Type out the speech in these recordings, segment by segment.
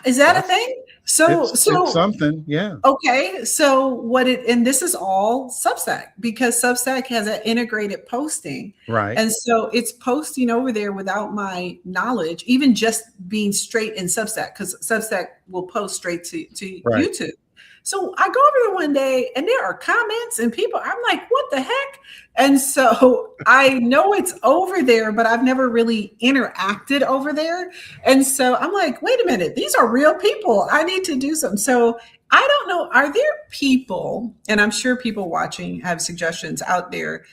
Is that a That's thing? So, it's so something. Yeah. okay, so and this is all Substack because Substack has an integrated posting. Right. And so it's posting over there without my knowledge, even just being straight in Substack, because Substack will post straight to Right. YouTube. So I go over there one day and there are comments and people, I'm like, what the heck? And so I know it's over there, but I've never really interacted over there. And so I'm like, wait a minute, these are real people. I need to do something. So I don't know. Are there people, and I'm sure people watching have suggestions out there?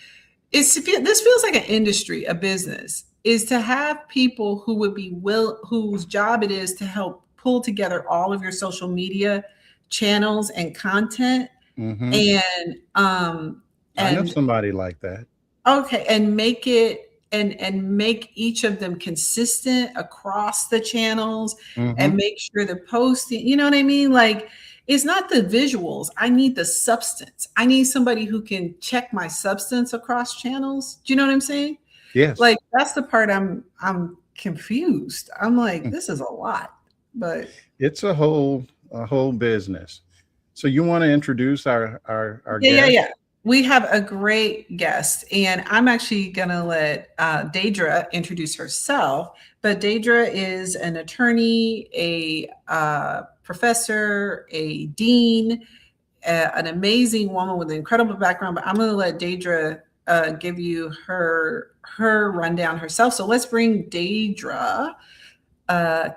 This feels like an industry, a business, is to have people who would be whose job it is to help pull together all of your social media channels and content, Hmm. and I know and somebody like that. okay, and make it and make each of them consistent across the channels and Hmm. make sure the posting, you know what I mean? Like it's not the visuals. I need the substance. I need somebody who can check my substance across channels. Do you know what I'm saying? Yes. Like that's the part I'm confused. I'm like, this is a lot. But It's a whole business. So you want to introduce our yeah, yeah, guest? yeah. We have a great guest, and I'm actually going to let Daedra introduce herself. But Daedra is an attorney, a professor, a dean, an amazing woman with an incredible background. But I'm going to let Daedra give you her rundown herself. So let's bring Daedra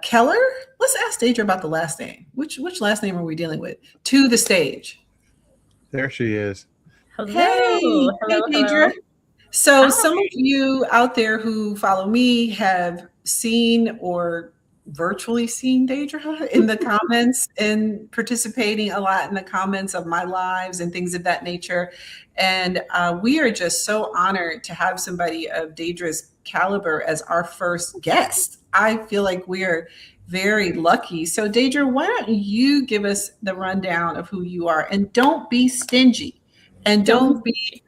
Keller. Let's ask Daedra about the last name. Which last name are we dealing with? To the stage. There she is. Hey, Hello, hey, hello, Deidre. hello. So, Hi. some of you out there who follow me have seen or virtually seen Deidre in the comments and participating a lot in the comments of my lives and things of that nature. And we are just so honored to have somebody of Deidre's caliber as our first guest. I feel like we are very lucky. So, Deidre, why don't you give us the rundown of who you are and don't be stingy and Don't be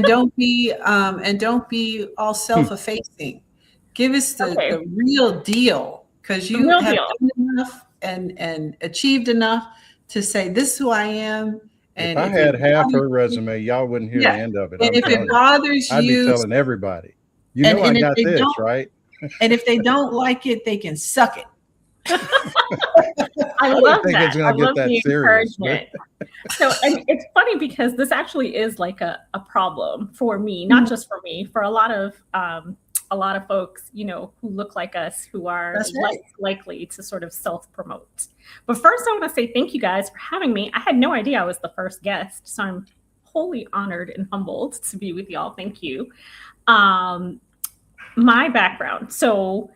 don't be all Hmm. self-effacing. Give us okay. the real deal because The you real have deal. done enough and achieved enough to say this is who I am. If And I if it had half bothers her you, resume, y'all wouldn't hear yeah, the end of it. and I'm if it telling you. bothers I'd be you, telling everybody. You know I and if got they this, don't, right? and if they don't like it, they can suck it. I I didn't love think that. it's going I to get love that the serious, but encouragement. So, and it's funny because this actually is like a problem for me, not just for me, for a lot of folks, you know, who look like us, who are That's less right. likely to sort of self promote. But first, I want to say thank you guys for having me. I had no idea I was the first guest, so I'm wholly honored and humbled to be with y'all. Thank you. Um, my background. So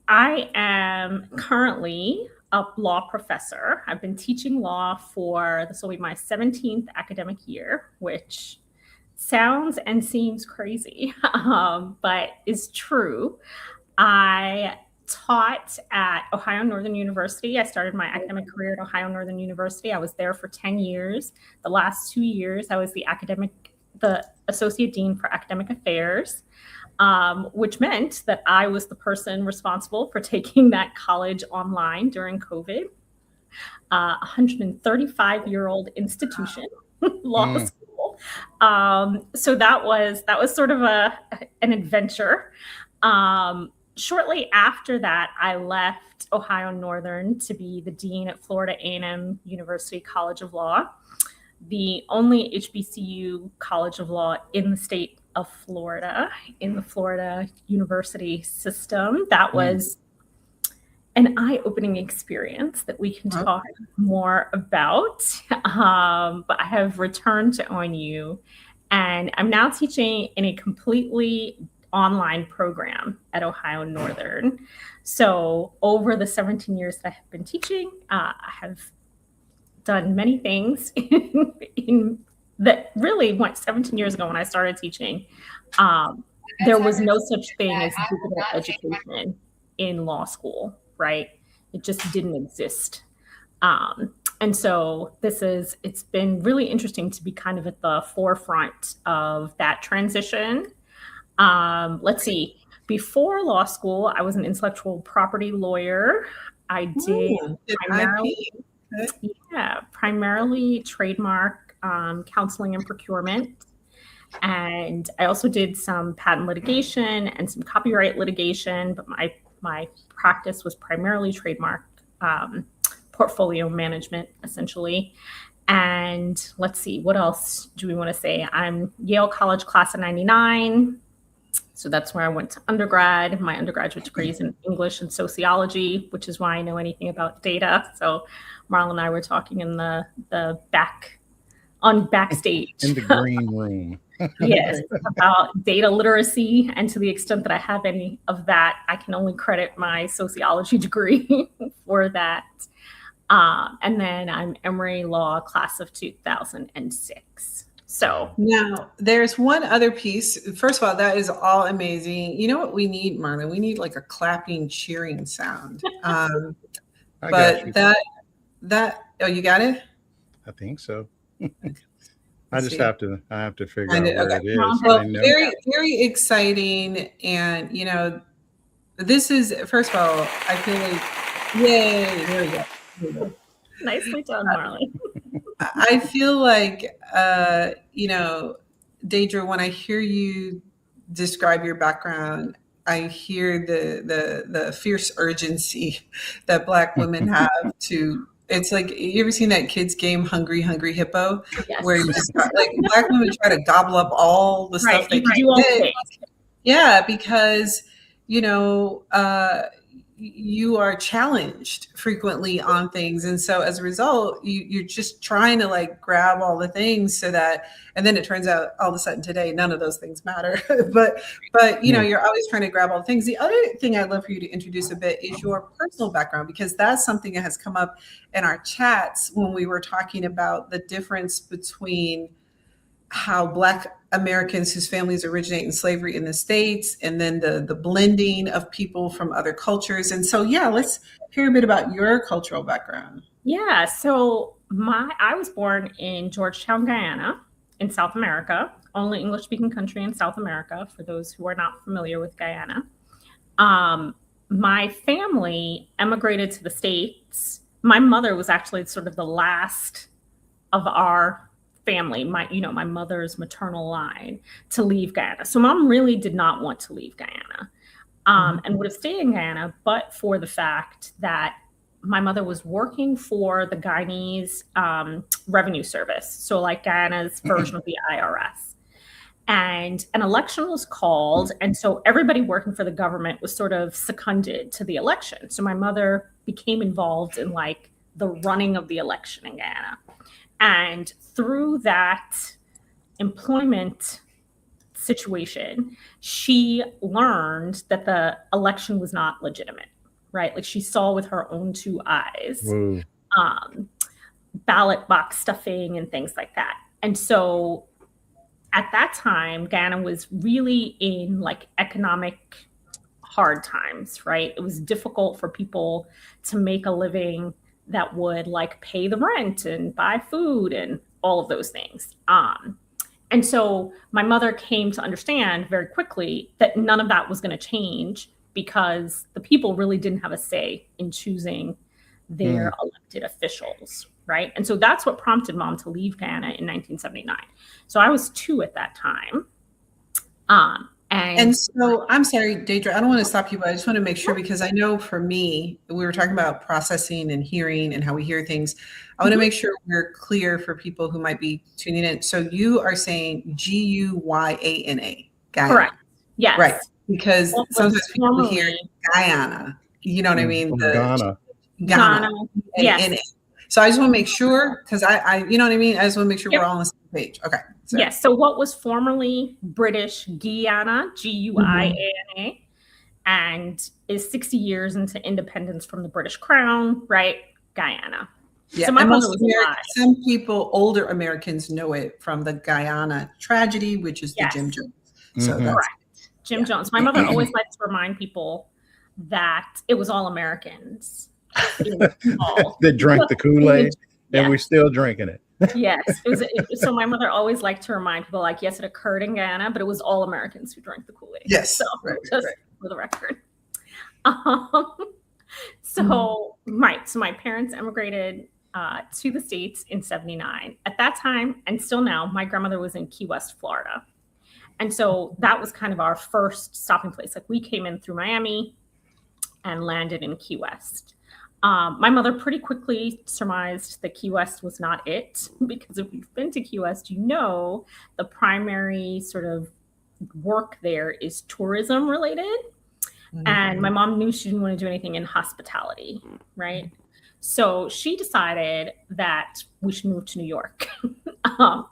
I am currently a law professor. I've been teaching law for this will be my 17th academic year, which sounds and seems crazy, but is true. I taught at Ohio Northern University. I started my academic career at Ohio Northern University. I was there for 10 years. The last 2 years, I was the associate dean for academic affairs, which meant that I was the person responsible for taking that college online during COVID. 135-year-old institution, law mm, school. So that was sort of an adventure. Shortly after that, I left Ohio Northern to be the dean at Florida A&M University College of Law, the only HBCU College of Law in the state of Florida, in the Florida university system. That mm. was an eye-opening experience that we can Huh? talk more about. But I have returned to ONU, and I'm now teaching in a completely online program at Ohio Northern. So over the 17 years that I have been teaching, I have done many things in that really went 17 years ago when I started teaching. Um, there was no such thing as digital education in law school, right? It just didn't exist. And so it's been really interesting to be kind of at the forefront of that transition. Let's see, before law school, I was an intellectual property lawyer. I did Ooh, did primarily, IP. Okay. yeah, primarily trademark, counseling and procurement. And I also did some patent litigation and some copyright litigation, but my practice was primarily trademark, portfolio management, essentially. And let's see, what else do we want to say? I'm Yale College class of 99. So that's where I went to undergrad. My undergraduate degree is in English and sociology, which is why I know anything about data. So Marlon and I were talking in the backstage. In the green room. Yes, about data literacy. And to the extent that I have any of that, I can only credit my sociology degree for that. And then I'm Emory Law class of 2006. So Now, there's one other piece. First of all, that is all amazing. You know what we need, Marlon? We need like a clapping, cheering sound. I got But you. oh, you got it? I think so. I Let's just see. have to figure Find out it, where okay. it is. Well, I know. very, very exciting. And, this is, first of all, I feel like, yay, there we go. There we go. nicely done, Marlon. I feel like, Deidre, when I hear you describe your background, I hear the fierce urgency that Black women have to. It's like, you ever seen that kids game Hungry Hungry Hippo, Yes. where you just like Black women try to gobble up all the Right. stuff they You can do all the get. things. Yeah, because you are challenged frequently on things, and so as a result, you're just trying to like grab all the things so that, and then it turns out all of a sudden today none of those things matter. but you're always trying to grab all the things. The other thing I'd love for you to introduce a bit is your personal background, because that's something that has come up in our chats when we were talking about the difference between how Black Americans whose families originate in slavery in the States, and then the blending of people from other cultures. And so, yeah, let's hear a bit about your cultural background. Yeah. So I was born in Georgetown, Guyana, in South America, only English speaking country in South America, for those who are not familiar with Guyana. My family emigrated to the States. My mother was actually sort of the last of our family, my mother's maternal line, to leave Guyana. So mom really did not want to leave Guyana, and would have stayed in Guyana, but for the fact that my mother was working for the Guyanese Revenue Service, so like Guyana's version of the IRS. And an election was called, and so everybody working for the government was sort of seconded to the election. So my mother became involved in like the running of the election in Guyana. And through that employment situation, she learned that the election was not legitimate, right? Like she saw with her own two eyes, ballot box stuffing and things like that. And so at that time, Guyana was really in like economic hard times, right? It was difficult for people to make a living that would like pay the rent and buy food and all of those things. And so my mother came to understand very quickly that none of that was going to change, because the people really didn't have a say in choosing their elected officials, right? And so that's what prompted mom to leave Guyana in 1979. So I was 2 at that time. And so I'm sorry, Deidre, I don't want to stop you, but I just want to make sure, because I know for me, we were talking about processing and hearing and how we hear things. I want to make sure we're clear for people who might be tuning in. So you are saying Guyana. Guyana. Correct. Yes. Right. Because sometimes people hear Guyana. You know what I mean? Ghana. Ghana. Yes. So I just want to make sure, because I you know what I mean? I just want to make sure we're all on the same page. Okay. So. Yes. So what was formerly British Guiana, Guiana, and is 60 years into independence from the British Crown, right? Guyana. Yeah. So my mother was some people, older Americans, know it from the Guyana tragedy, which is the Jim Jones. So that's correct. Jim Jones. My mother always likes to remind people that it was all Americans that drank the Kool-Aid, and we're still drinking it. Yes. So my mother always liked to remind people, like, yes, it occurred in Guyana, but it was all Americans who drank the Kool-Aid. Yes. So just for the record. So, right. So my parents emigrated to the States in 79. At that time, and still now, my grandmother was in Key West, Florida. And so that was kind of our first stopping place. Like we came in through Miami and landed in Key West. My mother pretty quickly surmised that Key West was not it, because if you've been to Key West, you know the primary sort of work there is tourism related. And my mom knew she didn't want to do anything in hospitality, right? So she decided that we should move to New York,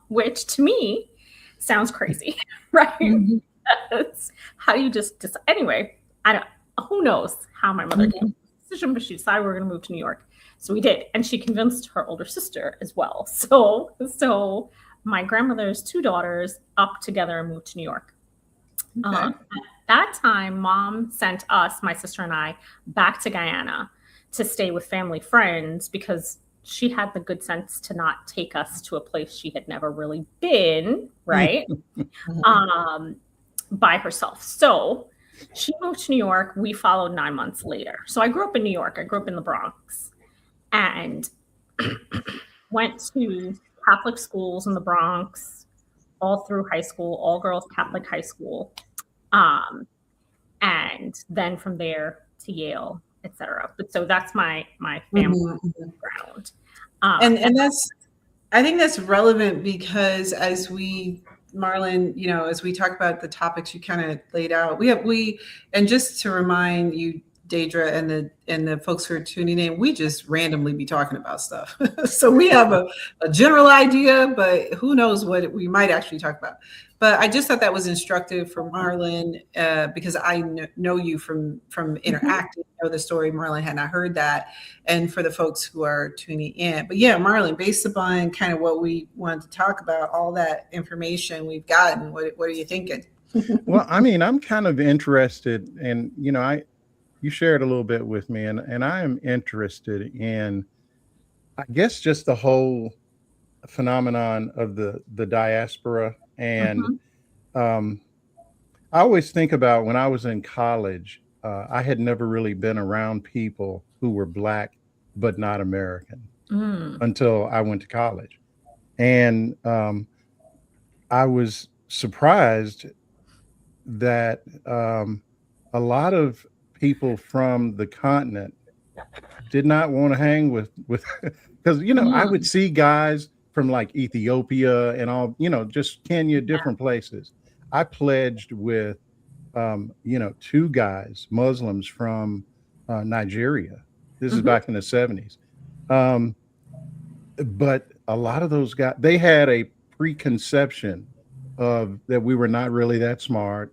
which to me sounds crazy, right? How do you just decide? Anyway, who knows how my mother came to the decision, but she decided we were going to move to New York. So we did. And she convinced her older sister as well. So my grandmother's two daughters up together and moved to New York. At that time, mom sent us, my sister and I, back to Guyana to stay with family friends because she had the good sense to not take us to a place she had never really been, right? By herself. So she moved to New York. We followed 9 months later. So I grew up in New York. I grew up in the Bronx and went to Catholic schools in the Bronx all through high school, all girls Catholic high school. And then from there to Yale, etc. But so that's my family background. And that's, I think that's relevant because as we, Marlon, you know, as we talk about the topics you kind of laid out, and just to remind you, Deidre, and the folks who are tuning in, we just randomly be talking about stuff. So we have a general idea, but who knows what we might actually talk about. But I just thought that was instructive for Marlon because I know you from interacting, know the story. Marlon had not heard that. And for the folks who are tuning in. But yeah, Marlon, based upon kind of what we wanted to talk about, all that information we've gotten, what are you thinking? Well, I mean, I'm kind of interested, and you know, you shared a little bit with me, and I am interested in, I guess, just the whole phenomenon of the diaspora. And I always think about when I was in college, I had never really been around people who were Black but not American until I went to college. And I was surprised that a lot of people from the continent did not want to hang with because you know I would see guys from like Ethiopia and all, you know, just Kenya, different places. I pledged with you know, two guys, Muslims from Nigeria. This is back in the 70s. But a lot of those guys, they had a preconception of that we were not really that smart.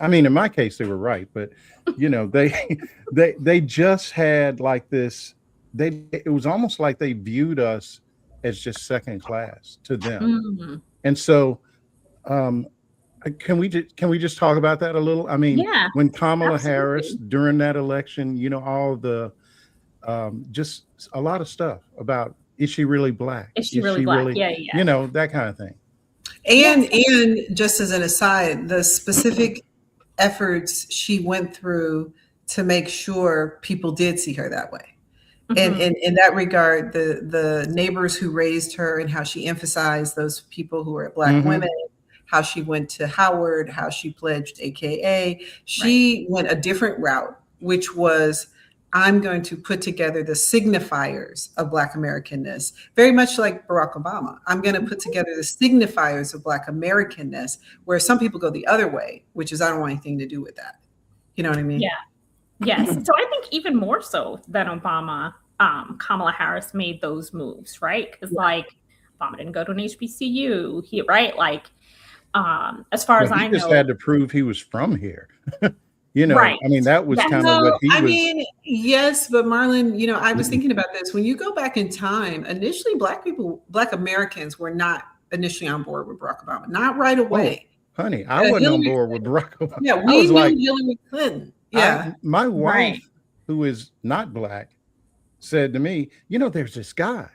I mean, in my case, they were right, but you know, they just had like this. It was almost like they viewed us as just second class to them. And so, can we just talk about that a little? I mean, when Kamala Harris during that election, you know, all the just a lot of stuff about, is she really Black? Is she really Black? Yeah. You know, that kind of thing. And just as an aside, the specific efforts she went through to make sure people did see her that way. And in that regard, the neighbors who raised her and how she emphasized those people who are Black women, how she went to Howard, how she pledged AKA, she went a different route, which was, I'm going to put together the signifiers of Black Americanness, very much like Barack Obama. I'm going to put together the signifiers of Black Americanness, where some people go the other way, which is, I don't want anything to do with that. You know what I mean? Yeah. Yes. So I think even more so than Obama, Kamala Harris made those moves, right? Because like Obama didn't go to an HBCU, right? Like, as far as I know, he just had to prove he was from here. You know, I mean, that was kind of what he was. I mean, yes, but Marlon, you know, I was thinking about this. When you go back in time, initially Black Americans were not initially on board with Barack Obama, not right away. Oh, honey, I wasn't on board with Barack Obama. Yeah, we knew Hillary Clinton. Yeah. My wife, who is not Black, said to me, you know, there's this guy.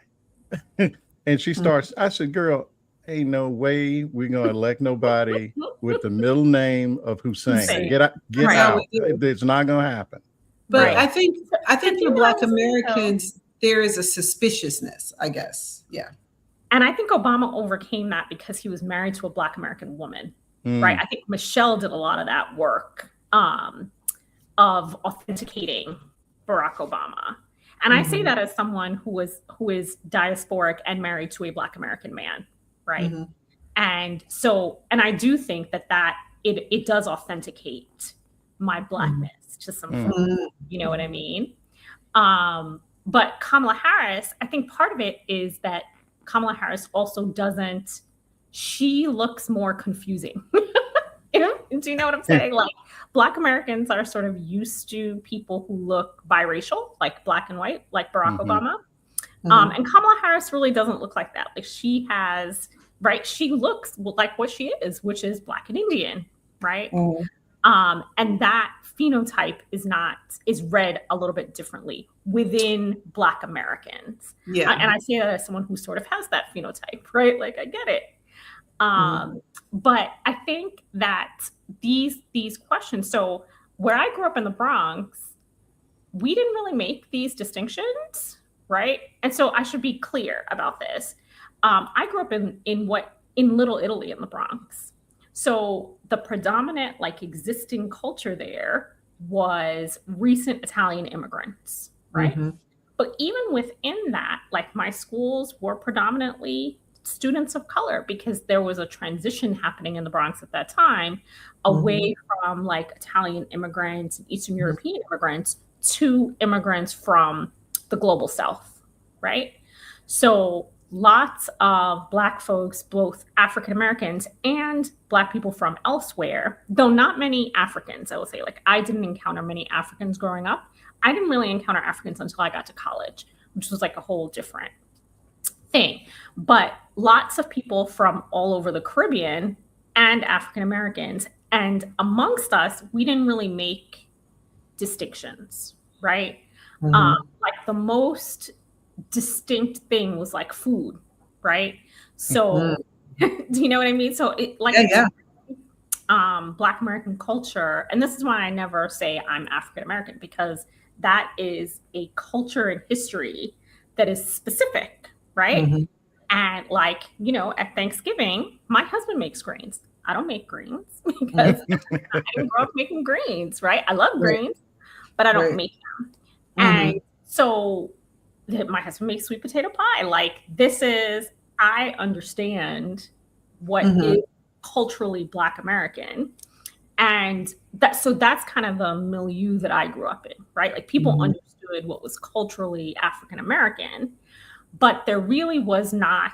And she starts, I said, girl, ain't no way we're going to elect nobody with the middle name of Hussein. Get out. It's not going to happen. But Right. I think The for thing Black that I was saying, though, Americans, there is a suspiciousness, I guess. Yeah. and I think Obama overcame that because he was married to a Black American woman, right? Mm, I think Michelle did a lot of that work of authenticating Barack Obama. And I say Mhm. that as someone who is diasporic and married to a Black American man, right? Mhm. And so, and I do think that it does authenticate my Blackness to some mm, folks. Mhm. You know what I mean? But Kamala Harris, I think part of it is that Kamala Harris also doesn't, she looks more confusing. You know, do you know what I'm saying? Like Black Americans are sort of used to people who look biracial, like black and white, like Barack mhm, Obama. Mhm. And Kamala Harris really doesn't look like that. Like she has, right? She looks like what she is, which is Black and Indian, right? Mhm. And that phenotype is read a little bit differently within Black Americans. Yeah. And I say that as someone who sort of has that phenotype, right? Like I get it. But I think that these questions. So where I grew up in the Bronx, we didn't really make these distinctions, right? And so I should be clear about this. I grew up in Little Italy in the Bronx. So the predominant like existing culture there was recent Italian immigrants, right? Mhm. But even within that, like my schools were predominantly students of color because there was a transition happening in the Bronx at that time away from like Italian immigrants and Eastern European immigrants to immigrants from the global South, right? So lots of Black folks, both African Americans and Black people from elsewhere, though not many Africans, I will say. Like I didn't encounter many Africans growing up. I didn't really encounter Africans until I got to college, which was like a whole different thing. But lots of people from all over the Caribbean and African Americans. And amongst us, we didn't really make distinctions, right? Mhm. Like the most distinct thing was like food, right? So, do you know what I mean? So, it like Yeah. Black American culture, and this is why I never say I'm African American because that is a culture and history that is specific, right? Mhm. And like, you know, at Thanksgiving, my husband makes greens. I don't make greens because I didn't grow up making greens, right? I love Right. greens, but I don't Right. make them. Mhm. And so my husband makes sweet potato pie. Like this is, I understand what Mhm. is culturally Black American. And that's kind of the milieu that I grew up in, right? Like people Mhm. understood what was culturally African American, but there really was not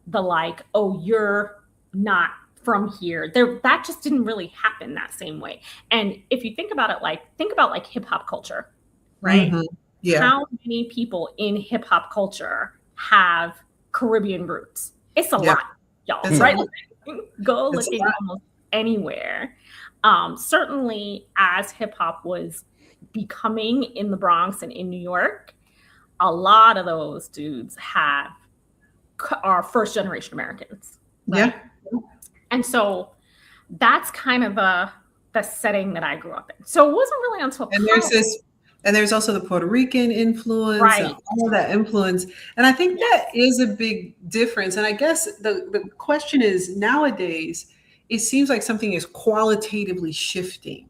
the like, oh, you're not from here. There that just didn't really happen that same way. And if you think about it, think about like hip hop culture, right? Mhm. Yeah. How many people in hip hop culture have Caribbean roots? It's a Yeah. lot, y'all, It's a right? lot. Go It's a looking lot. almost anywhere. Certainly, as hip hop was becoming in the Bronx and in New York, a lot of those dudes are first generation Americans, right? Yeah. And so that's kind of the setting that I grew up in. So it wasn't really until And there's also the Puerto Rican influence and right. all of that influence. And I think that is a big difference. And I guess the question is nowadays, it seems like something is qualitatively shifting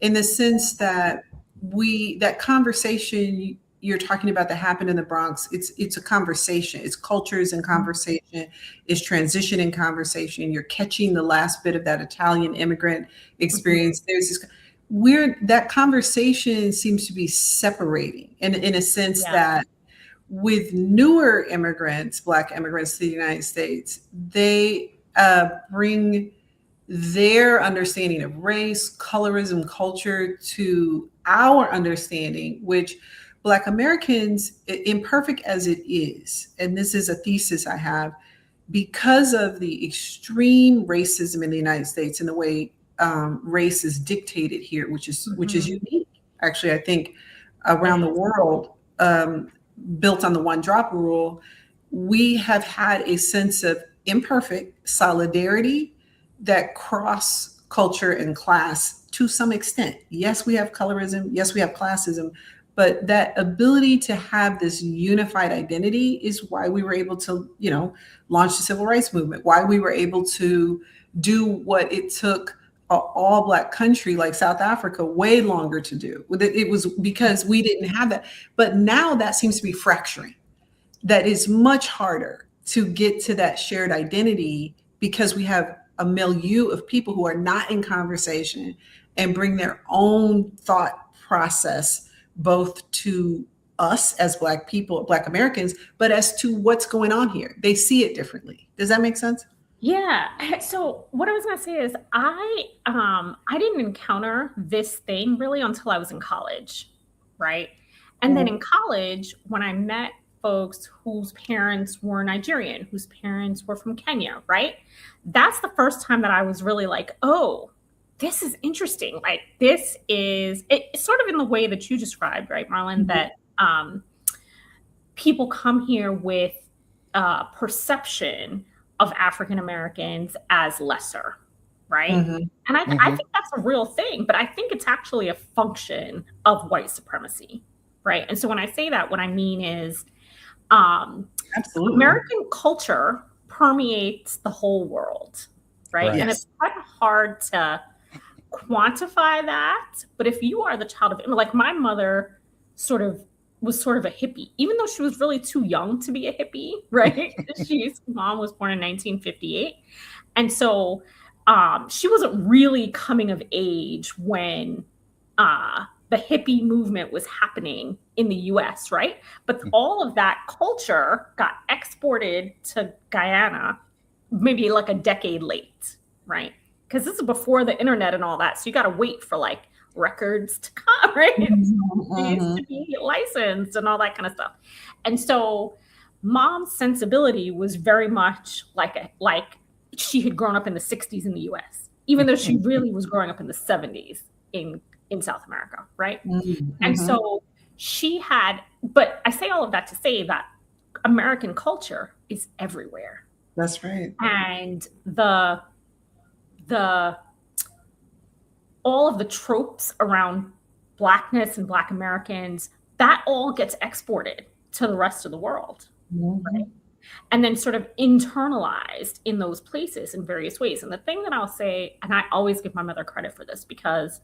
in the sense that that conversation you're talking about that happened in the Bronx, it's a conversation. It's cultures and conversation, it's transition and conversation. You're catching the last bit of that Italian immigrant experience. There's this that conversation seems to be separating in a sense that with newer immigrants, Black immigrants to the United States, they bring their understanding of race, colorism, culture to our understanding, which Black Americans, imperfect as it is, and this is a thesis I have, because of the extreme racism in the United States and the way race is dictated here, which is unique. Actually, I think around the world, built on the one drop rule, we have had a sense of imperfect solidarity that cross culture and class to some extent. Yes, we have colorism. Yes, we have classism. But that ability to have this unified identity is why we were able to, launch the civil rights movement, why we were able to do what it took an all Black country like South Africa way longer to do. It was because we didn't have that. But now that seems to be fracturing. That is much harder to get to that shared identity because we have a milieu of people who are not in conversation and bring their own thought process both to us as Black people, Black Americans, but as to what's going on here. They see it differently. Does that make sense? Yeah. So what I was going to say is I didn't encounter this thing really until I was in college, right? And then in college, when I met folks whose parents were Nigerian, whose parents were from Kenya, right? That's the first time that I was really like, oh, this is interesting. Like this is it's sort of in the way that you described, right, Marlon, that people come here with perception of African Americans as lesser, right? And I think that's a real thing, but I think it's actually a function of white supremacy, right? And so when I say that, what I mean is absolutely, American culture permeates the whole world, right? And it's kind of hard to quantify that, but if you are the child of, like my mother was sort of a hippie, even though she was really too young to be a hippie, right? Mom was born in 1958. And so she wasn't really coming of age when the hippie movement was happening in the US, right? But all of that culture got exported to Guyana maybe like a decade late, right? Because this is before the internet and all that. So you got to wait for like records to come, right? To be licensed and all that kind of stuff. And so mom's sensibility was very much like she had grown up in the 60s in the US, even though she really was growing up in the 70s in South America, right? And so but I say all of that to say that American culture is everywhere. That's right. And all of the tropes around Blackness and Black Americans, that all gets exported to the rest of the world, right? And then sort of internalized in those places in various ways. And the thing that I'll say, and I always give my mother credit for this, because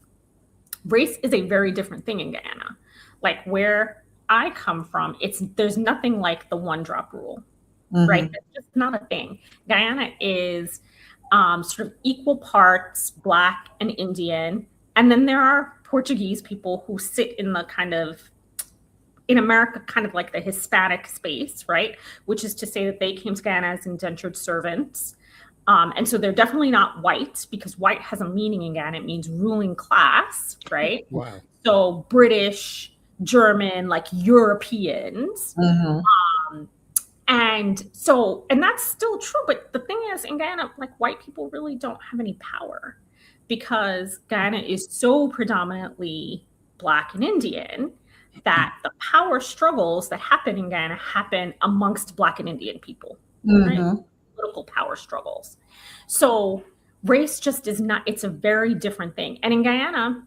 race is a very different thing in Guyana. Like where I come from, there's nothing like the one drop rule, right? It's just not a thing. Guyana is sort of equal parts Black and Indian. And then there are Portuguese people who sit in the in America, kind of like the Hispanic space, right? Which is to say that they came to Guyana as indentured servants. And so they're definitely not white, because white has a meaning in Guyana. It means ruling class, right? Wow. So British, German, like Europeans. And that's still true. But the thing is, in Guyana, like white people really don't have any power, because Guyana is so predominantly Black and Indian that the power struggles that happen in Guyana happen amongst Black and Indian people, right? Political power struggles. So race just is not, it's a very different thing. And in Guyana,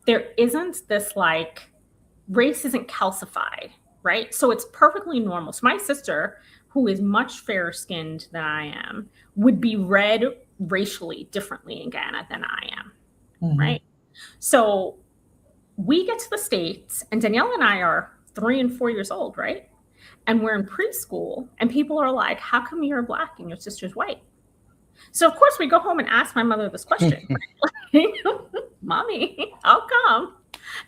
there isn't this like, race isn't calcified, right? So it's perfectly normal. So my sister, who is much fairer skinned than I am, would be read racially differently in Guyana than I am, right? So we get to the States, and Danielle and I are 3 and 4 years old, right? And we're in preschool, and people are like, how come you're Black and your sister's white? So of course we go home and ask my mother this question, right? Mommy, how come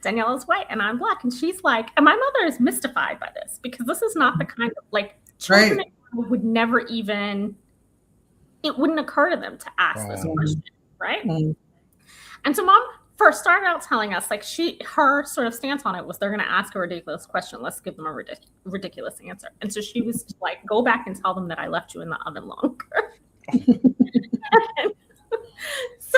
Danielle is white and I'm Black? And she's like, and my mother is mystified by this, because this is not the kind of like children would never even, it wouldn't occur to them to ask this question, right? And so mom first started out telling us, like her sort of stance on it was, they're going to ask a ridiculous question, let's give them a ridiculous answer. And so she was like, go back and tell them that I left you in the oven longer.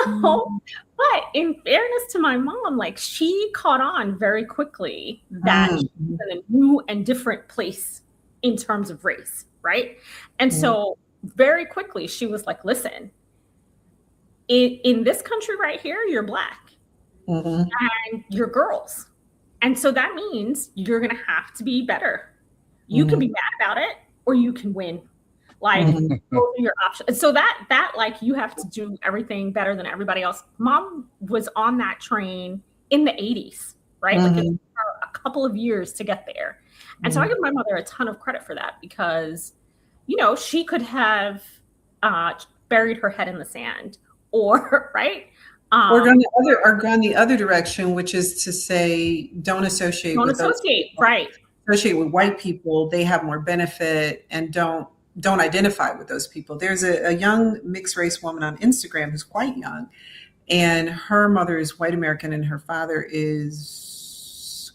But in fairness to my mom, like she caught on very quickly that she's in a new and different place in terms of race, right? And so very quickly she was like, listen, in this country right here, you're Black. Mhm. and you're girls. And so that means you're going to have to be better. You can be Mhm. mad about it or you can win. Like Mhm. those are your options. So that like you have to do everything better than everybody else. Mom was on that train in the 80s, right? Like it took Mhm. her a couple of years to get there. And so I Mhm. give my mother a ton of credit for that because, she could have uh, buried her head in the sand or, right? Um, Or gone the other direction, which is to say, don't associate don't with those associate, people. right? Associate with white people, they have more benefit, and don't identify with those people. There's a young mixed race woman on Instagram who's quite young, and her mother is white American and her father is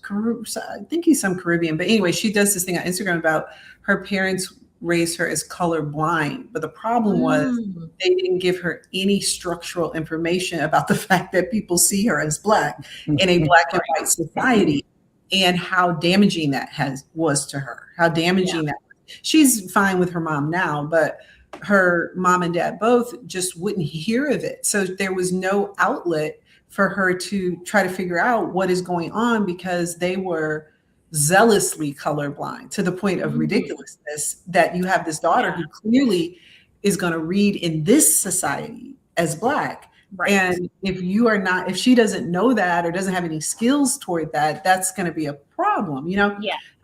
I think he's some Caribbean. But anyway, she does this thing on Instagram about her parents raised her as color blind, but the problem was Mm. they didn't give her any structural information about the fact that people see her as black in a black and white society, and how damaging that was to her, how Yeah. damaging that was. She's fine with her mom now, but her mom and dad both just wouldn't hear of it. So there was no outlet for her to try to figure out what is going on, because they were zealously colorblind to the point of Mm. ridiculousness, that you have this daughter Yeah. who clearly is going to read in this society as black. Right. And if she doesn't know that or doesn't have any skills toward that, that's going to be a problem. Yeah.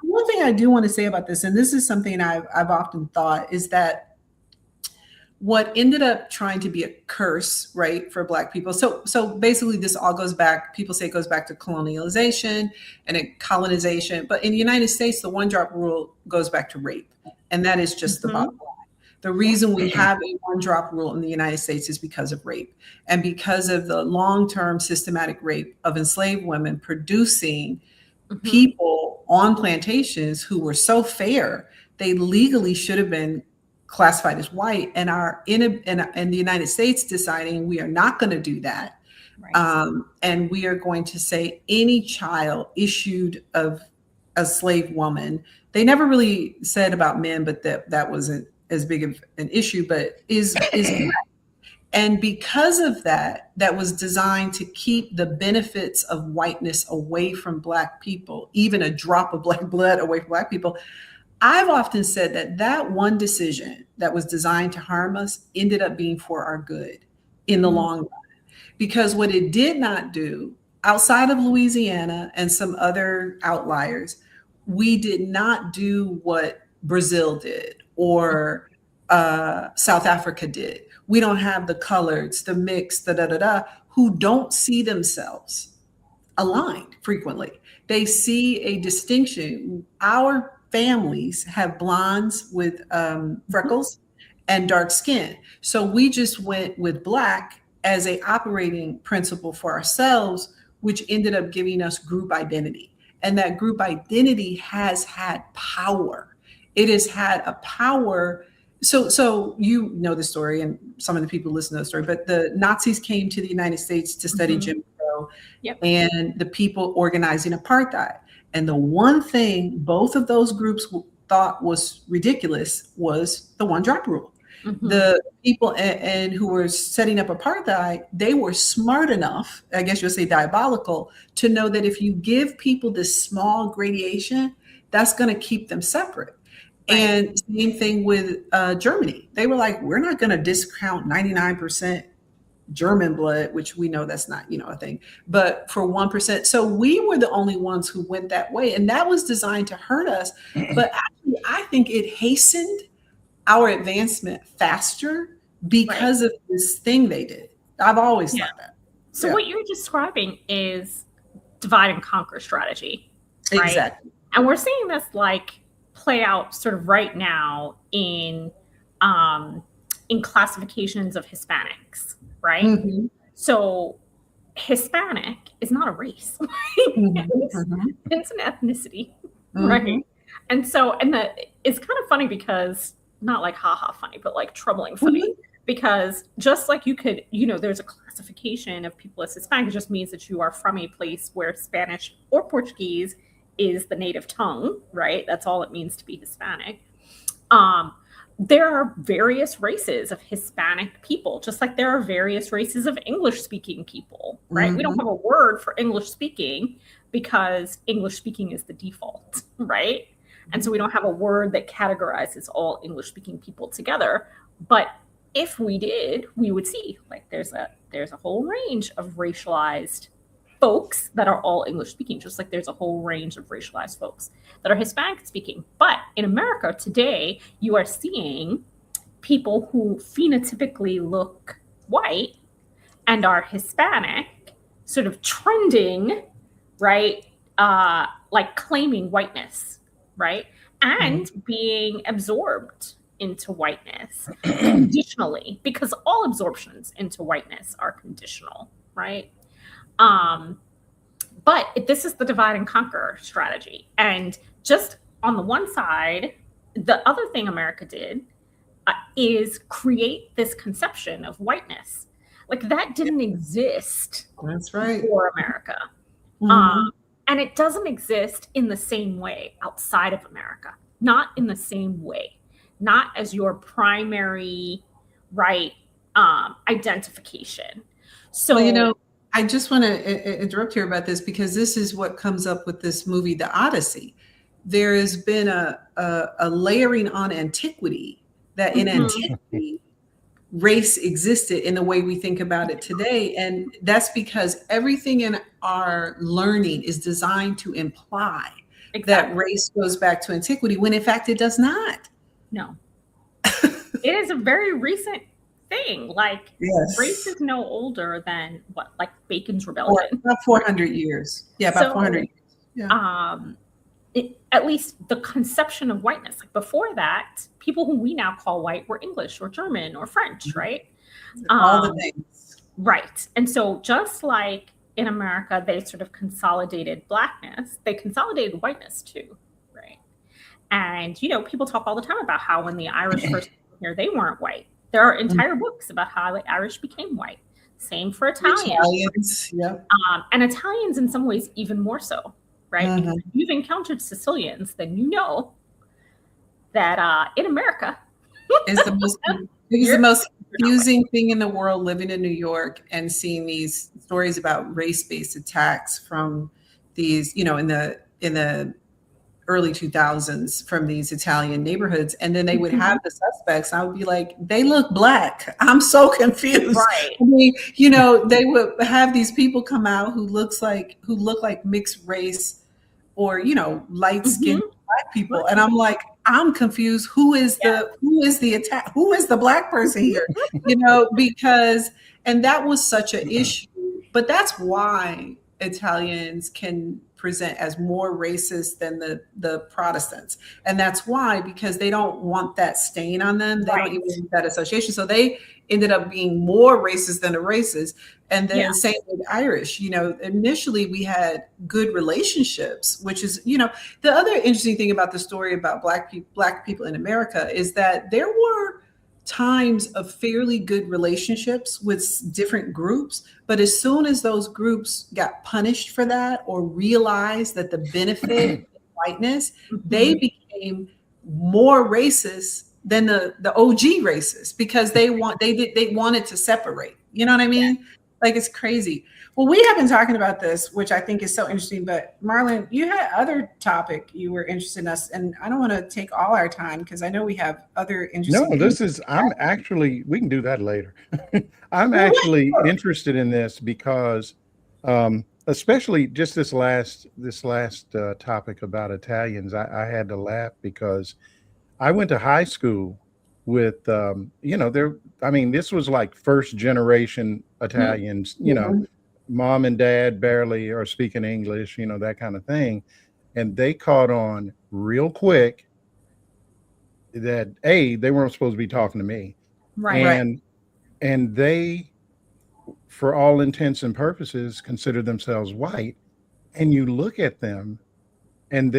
One thing I do want to say about this, and this is something I've often thought, is that what ended up trying to be a curse, right, for black people. So basically this all goes back, people say it goes back to colonialization and colonization, but in the United States, the one drop rule goes back to rape. And that is just the Mhm. bottom line. The reason we have a one drop rule in the United States is because of rape, and because of the long-term systematic rape of enslaved women, producing Mhm. people on plantations who were so fair, they legally should have been classified as white, and are in the United States deciding we are not going to do that. Right. And we are going to say any child issued of a slave woman. They never really said about men, but that wasn't as big of an issue, but is and because of that, that was designed to keep the benefits of whiteness away from black people, even a drop of black blood away from black people. I've often said that one decision that was designed to harm us ended up being for our good in the long run. Because what it did not do, outside of Louisiana and some other outliers, we did not do what Brazil did or South Africa did. We don't have the coloreds, the mixed, who don't see themselves aligned frequently. They see a distinction. Our families have blondes with freckles and dark skin. So we just went with black as a operating principle for ourselves, which ended up giving us group identity. And that group identity has had power. It has had a power. So you know the story, and some of the people listen to the story, but the Nazis came to the United States to study Jim Crow. Yep. And the people organizing apartheid. And the one thing both of those groups thought was ridiculous was the one drop rule. Mhm. The people and who were setting up apartheid, they were smart enough, I guess you'll say diabolical, to know that if you give people this small gradation, that's going to keep them separate. Right. And same thing with Germany. They were like, we're not going to discount 99% German blood, which we know that's not, a thing, but for 1%. So we were the only ones who went that way. And that was designed to hurt us. But actually, I think it hastened our advancement faster because of this thing they did. I've always thought that. So what you're describing is divide and conquer strategy. Right? Exactly. And we're seeing this play out sort of right now in classifications of Hispanics, right? Mhm. So Hispanic is not a race. It's an ethnicity, right? And so, it's kind of funny because, not like haha funny, but like troubling funny, because just like you could, there's a classification of people as Hispanic, it just means that you are from a place where Spanish or Portuguese is the native tongue, right? That's all it means to be Hispanic. there are various races of Hispanic people, just like there are various races of English speaking people, right? We don't have a word for English speaking because English speaking is the default, right? And so we don't have a word that categorizes all English speaking people together. But if we did, we would see like there's a whole range of racialized folks that are all English speaking, just like there's a whole range of racialized folks that are Hispanic speaking. But in America today, you are seeing people who phenotypically look white and are Hispanic sort of trending, right? Like claiming whiteness, right? And being absorbed into whiteness conditionally, because all absorptions into whiteness are conditional, right? But this is the divide and conquer strategy. And just on the one side, the other thing America did is create this conception of whiteness. Like that didn't exist. That's right. For America. And it doesn't exist in the same way outside of America, not in the same way, not as your primary right identification. So, well, I just want to interrupt here about this because this is what comes up with this movie, The Odyssey. There has been a layering on antiquity that in antiquity, race existed in the way we think about it today. And that's because everything in our learning is designed to imply that race goes back to antiquity, when in fact it does not. No. It is a very recent thing. Like race is no older than what, like Bacon's Rebellion. About 400 years. Yeah, about 400 years. Yeah. At least the conception of whiteness, like before that, people who we now call white were English or German or French, right? All the things. Right. And so just like in America, they sort of consolidated blackness, they consolidated whiteness too, right? And, people talk all the time about how when the Irish first came here, they weren't white. There are entire books about how the Irish became white. Same for Italians. Yeah. And Italians in some ways even more so, right? Because if you've encountered Sicilians, then you know that in America is the most confusing thing in the world, living in New York and seeing these stories about race-based attacks from these, in the early 2000s from these Italian neighborhoods. And then they would have the suspects. I would be like, they look black. I'm so confused. Right. I mean, they would have these people come out who look like mixed race or, light skinned black people. And I'm like, I'm confused. Who is the attack? Who is the black person here? Because, and that was such an issue, but that's why Italians can present as more racist than the Protestants. And that's why, because they don't want that stain on them. They don't even want that association. So they ended up being more racist than the races. And then same with Irish, initially we had good relationships, which is, the other interesting thing about the story about black people in America is that there were times of fairly good relationships with different groups. But as soon as those groups got punished for that or realized that the benefit of whiteness, they became more racist than the OG racists because they wanted to separate. You know what I mean? Yeah. Like, it's crazy. Well, we have been talking about this, which I think is so interesting, but Marlon, you had other topic you were interested in us, and I don't want to take all our time because I know we have other interesting. No, we can do that later. I'm actually interested in this because, especially just this last topic about Italians, I had to laugh because I went to high school with, this was like first generation Italians, mom and dad barely are speaking English, that kind of thing. And they caught on real quick that they weren't supposed to be talking to me. Right. And they, for all intents and purposes, consider themselves white. And you look at them and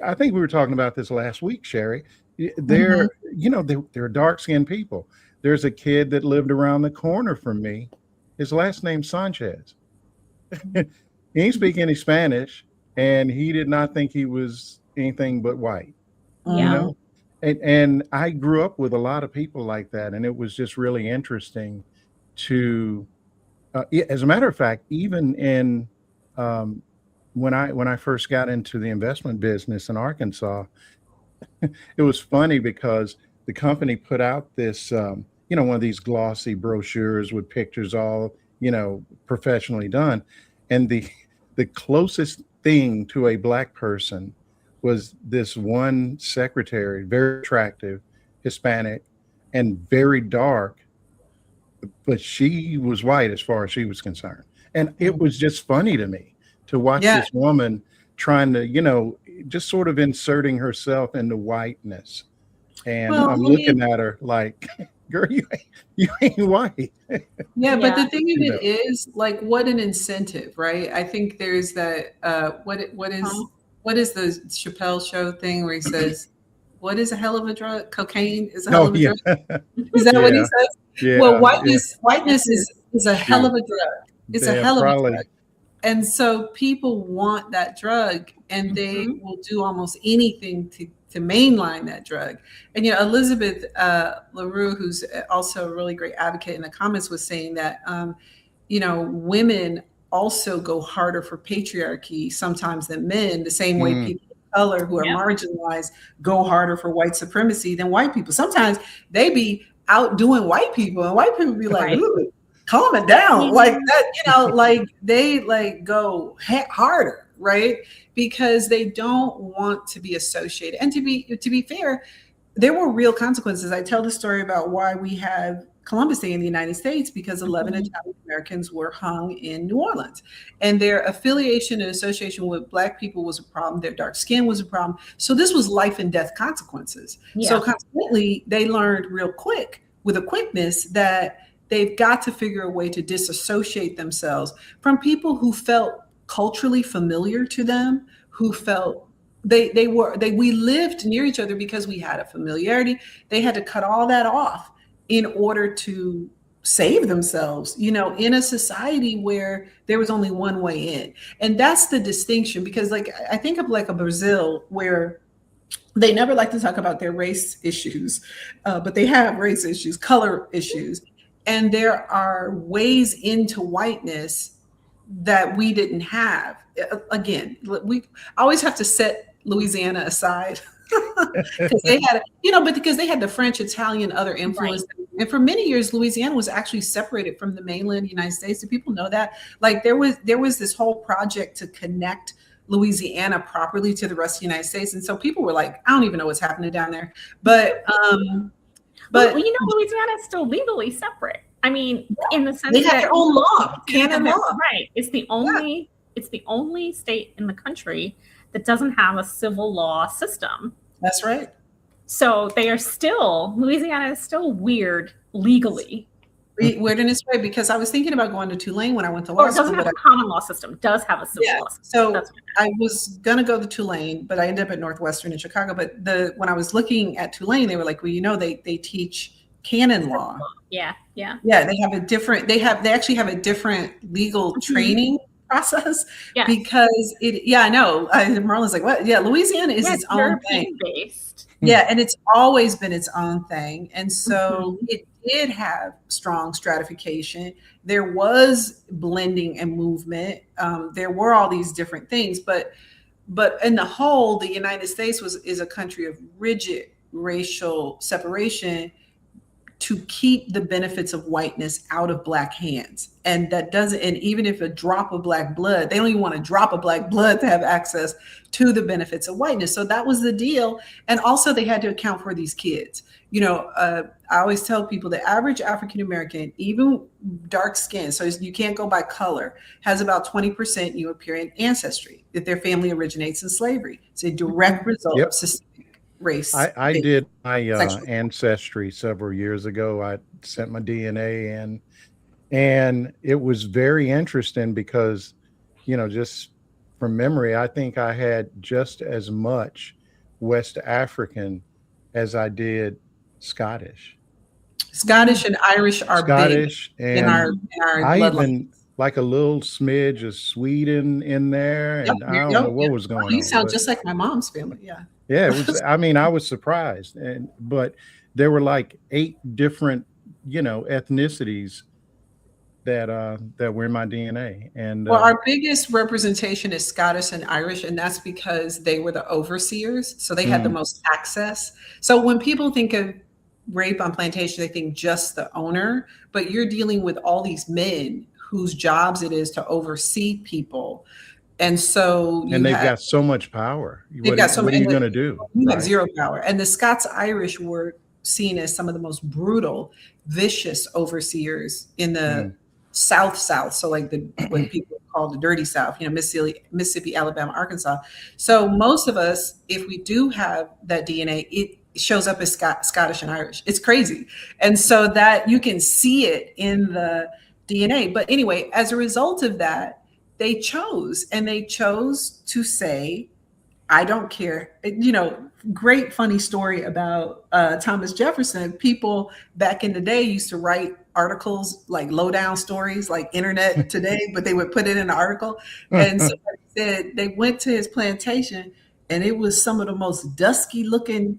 I think we were talking about this last week, Sherry. They're dark-skinned people. There's a kid that lived around the corner from me. His last name's Sanchez. He didn't speak any Spanish, and he did not think he was anything but white. Yeah. and I grew up with a lot of people like that, and it was just really interesting to, as a matter of fact, even in um, when I first got into the investment business in Arkansas, it was funny because the company put out this, one of these glossy brochures with pictures all, professionally done. And the closest thing to a black person was this one secretary, very attractive, Hispanic, and very dark, but she was white as far as she was concerned. And it was just funny to me to watch Yeah. this woman trying to, just sort of inserting herself into whiteness. And Well, I'm looking at her like, girl, you ain't white. yeah, but the Yeah. thing of it is, like, what an incentive, right? I think there's that. Huh? What is the Chappelle show thing where he says, "What is a hell of a drug? Cocaine is a hell Oh of a yeah, drug." Is that what he yeah, says? Well, yeah, yeah. whiteness is a hell of a drug. It's a Yeah, hell of a probably. drug. And so people want that drug, and they Mhm. will do almost anything to mainline that drug. And Elizabeth LaRue, who's also a really great advocate in the comments, was saying that women also go harder for patriarchy sometimes than men, the same way Mm, people of color who are Yeah. marginalized go harder for white supremacy than white people. Sometimes they be outdoing white people, and white people be like, Right. "Ooh, calm it down," Mhm. like that. Like they like go harder, right? Because they don't want to be associated. And to be fair, there were real consequences. I tell the story about why we have Columbus Day in the United States, because 11 Mhm. Italian Americans were hung in New Orleans, and their affiliation and association with Black people was a problem. Their dark skin was a problem. So this was life and death consequences. So Yeah. consequently, they learned real quick, with a quickness, that they've got to figure a way to disassociate themselves from people who felt culturally familiar to them, who felt we lived near each other because we had a familiarity. They had to cut all that off in order to save themselves, in a society where there was only one way in. And that's the distinction, because like I think of like a Brazil where they never like to talk about their race issues, but they have race issues, color issues, and there are ways into whiteness that we didn't have. Again, we always have to set Louisiana aside because they had, but because they had the French, Italian, other influence. And for many years, Louisiana was actually separated from the mainland United States. Do people know that? Like there was this whole project to connect Louisiana properly to the rest of the United States. And so people were like, I don't even know what's happening down there. But Well, Louisiana is still legally separate. I mean, in the sense they have that their own law, canon law. right? It's the only state in the country that doesn't have a civil law system. That's right. So Louisiana is still weird legally. Weird in its way, because I was thinking about going to Tulane when I went to Or law it school. doesn't have a common law system. It does have a civil law system. So That's I was gonna go to Tulane, but I ended up at Northwestern in Chicago. But when I was looking at Tulane, they were like, well, they teach canon law. yeah. They actually have a different legal training process, Yes. because I know. Marlon's like, what? Yeah, Louisiana is its own thing. Based. Yeah, and it's always been its own thing. And so it did have strong stratification. There was blending and movement. There were all these different things, but in the whole, the United States is a country of rigid racial separation to keep the benefits of whiteness out of Black hands. And even if a drop of Black blood, they don't even want a drop of Black blood to have access to the benefits of whiteness. So that was the deal. And also they had to account for these kids. I always tell people the average African-American, even dark skin, so you can't go by color, has about 20% European ancestry, that their family originates in slavery. It's a direct result of systemic race. I did my ancestry several years ago. I sent my DNA in, and it was very interesting because, just from memory, I think I had just as much West African as I did Scottish. Scottish and Irish are Scottish, big in and our I bloodline. even like a little smidge of Sweden in there, and I don't know what was going on. You sound just like my mom's family. Yeah. Yeah, it was. I mean, I was surprised, but there were like 8 different, ethnicities that were in my DNA, and Well, our biggest representation is Scottish and Irish, and that's because they were the overseers, so they had the mm, most access. So when people think of rape on plantation, they think just the owner, but you're dealing with all these men whose jobs it is to oversee people. And so and they've got so much power. they've got so What are many, you going to do, you have right? zero power. And the Scots Irish were seen as some of the most brutal, vicious overseers in the Mm, South. So like what people call the dirty South, Mississippi, Alabama, Arkansas. So most of us, if we do have that DNA, it shows up as Scottish and Irish. It's crazy. And so that you can see it in the DNA. But anyway, as a result of that, they chose to say, I don't care. Great funny story about Thomas Jefferson. People back in the day used to write articles, like lowdown stories, like internet today, but they would put it in an article. And somebody said they went to his plantation and it was some of the most dusky looking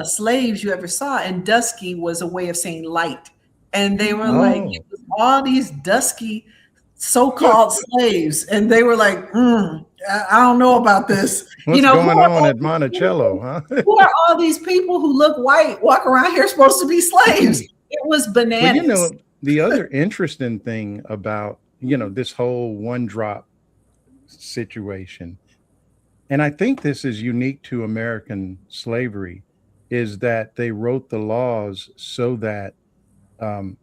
slaves you ever saw. And dusky was a way of saying light. And they were like, oh, it was all these dusky so-called slaves. And they were like, I don't know about this. what's Who going are on all at Monticello, huh? who are all these people who look white walk around here supposed to be slaves? It was Well, bananas. the other interesting thing about, this whole one drop situation, and I think this is unique to American slavery, is that they wrote the laws so that, um,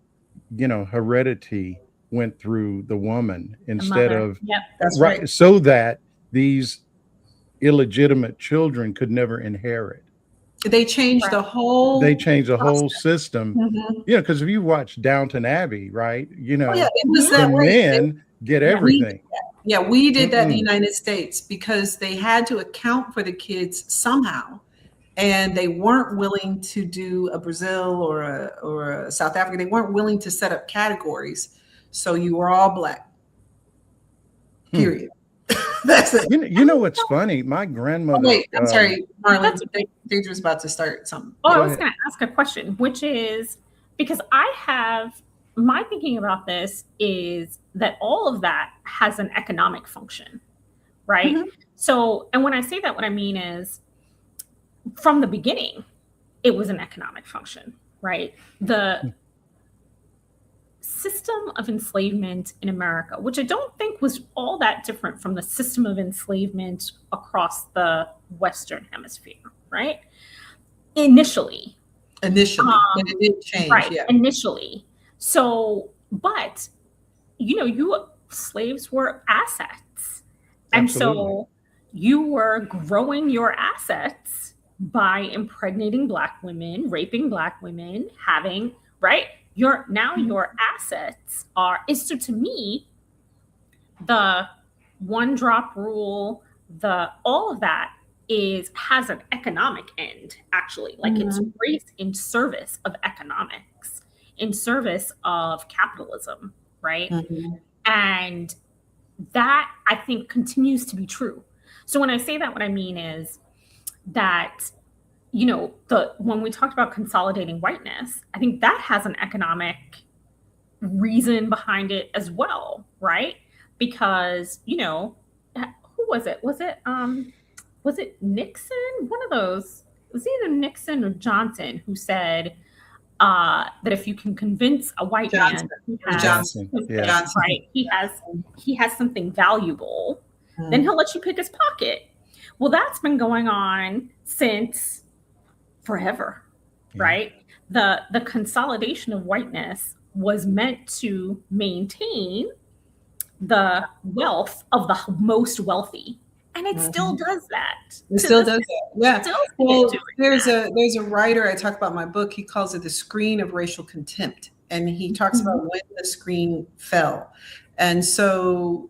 heredity went through the woman The instead mother. of, Yep. That's right, right. so that these illegitimate children could never inherit. They changed Right. the whole They changed the whole process. system. Mhm. Because if you watch Downton Abbey, right, Oh yeah, it was the that way. men get Yeah. everything. We did that in the Mm-mm. United States because they had to account for the kids somehow. And they weren't willing to do a Brazil or a South Africa. They weren't willing to set up categories. So you were all black. Hmm. Period. That's it. You know what's funny? My Oh, grandmother. wait, I'm sorry, Marlon. That's Deidre's about to start something. Oh, I Go was ahead. going to ask a question, which is because I have my thinking about this is that all of that has an economic function, right? Mhm. So, and when I say that, what I mean is from the beginning, it was an economic function, right? The system of enslavement in America, which I don't think was all that different from the system of enslavement across the Western Hemisphere, right? Initially, And it did change. right, Yeah. initially. So, but you slaves were assets. And Absolutely. so you were growing your assets by impregnating Black women, raping Black women, having, right? Your assets is so to me, the one drop rule, all of that has an economic end, actually. Like it's raised in service of economics, in service of capitalism, right? Mhm. And that I think continues to be true. So when I say that, what I mean is that, when we talked about consolidating whiteness, I think that has an economic reason behind it as well, right? Because, who was it? Was it Nixon? One of those, it was either Nixon or Johnson who said that if you can convince a white Johnson. man who has Johnson. something, Yeah. Johnson. right, he has something valuable, Mhm. then he'll let you pick his pocket. Well, that's been going on since forever, Yeah. right? The consolidation of whiteness was meant to maintain the wealth of the most wealthy, and it still does that. It still does that. Yeah. Still Well, doing there's that. a writer I talk about in my book. He calls it the screen of racial contempt, and he talks about when the screen fell. And so,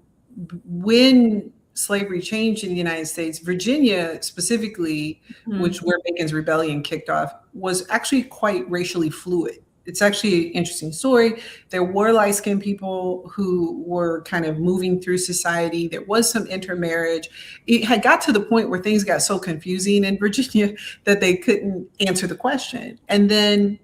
when slavery changed in the United States, Virginia specifically, Mhm. where Bacon's Rebellion kicked off, was actually quite racially fluid. it's actually an interesting story. There were light-skinned people who were kind of moving through society. There was some intermarriage. It had got to the point where things got so confusing in Virginia that they couldn't answer the question. And then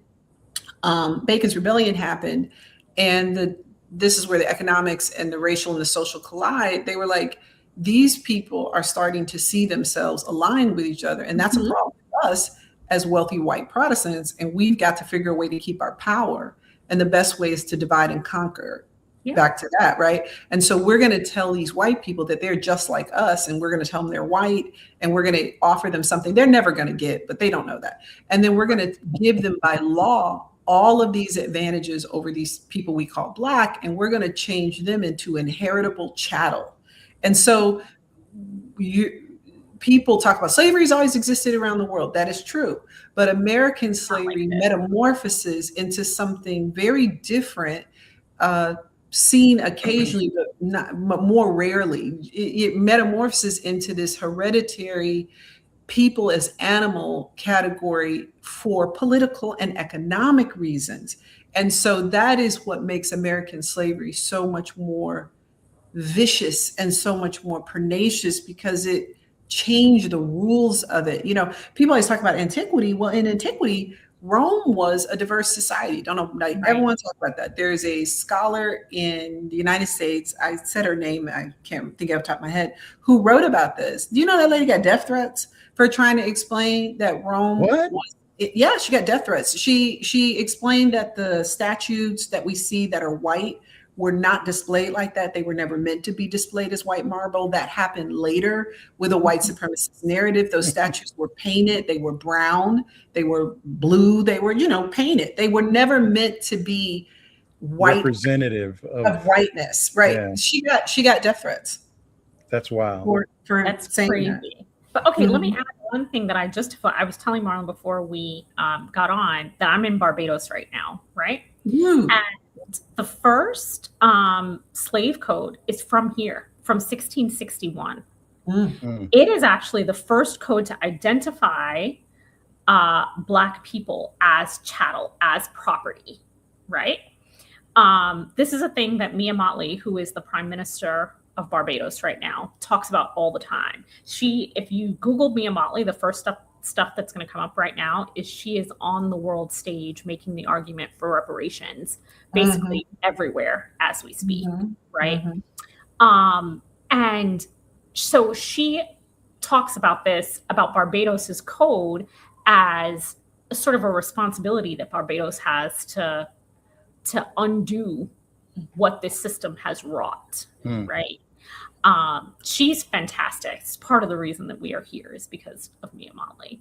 Bacon's Rebellion happened, and this is where the economics and the racial and the social collide. They were like, these people are starting to see themselves aligned with each other, and that's a problem for us as wealthy white Protestants, and we've got to figure a way to keep our power. And the best way is to divide and conquer. Yeah. Back to that, right? And so we're going to tell these white people that they're just like us, and we're going to tell them they're white, and we're going to offer them something they're never going to get, but they don't know that. And then we're going to give them by law all of these advantages over these people we call Black, and we're going to change them into inheritable chattel. And so people talk about slavery has always existed around the world. That is true. But American slavery metamorphoses into something very different, seen occasionally, but more rarely. It metamorphoses into this hereditary people as animal category for political and economic reasons. And so that is what makes American slavery so much more vicious and so much more pernicious, because it changed the rules of it. You know, people always talk about antiquity. Well, in antiquity, Rome was a diverse society. Don't know, like, everyone talk about that. There's a scholar in the United States, I said her name, I can't think of the top of my head, who wrote about this. Do you know that lady got death threats for trying to explain that Rome yeah, she got death threats. She explained that the statues that we see that are white were not displayed like that. They were never meant to be displayed as white marble. That happened later with a white supremacist narrative. Those statues were painted. They were brown. They were blue. They were, painted. They were never meant to be white, representative of whiteness. Right. Yeah. She got death threats. That's wild. For That's saying crazy. That. But okay, let me add one thing that I was telling Marlon before we got on, that I'm in Barbados right now, right? And the first slave code is from here, from 1661. It is actually the first code to identify Black people as chattel, as property, right? This is a thing that Mia Mottley, who is the Prime Minister of Barbados right now, talks about all the time. If you Google Mia Mottley, the first stuff that's going to come up right now is she is on the world stage making the argument for reparations basically everywhere as we speak, right? And so she talks about this, about Barbados's code, as a sort of a responsibility that Barbados has to undo what this system has wrought, right? She's fantastic. It's part of the reason that we are here is because of Mia Mottley.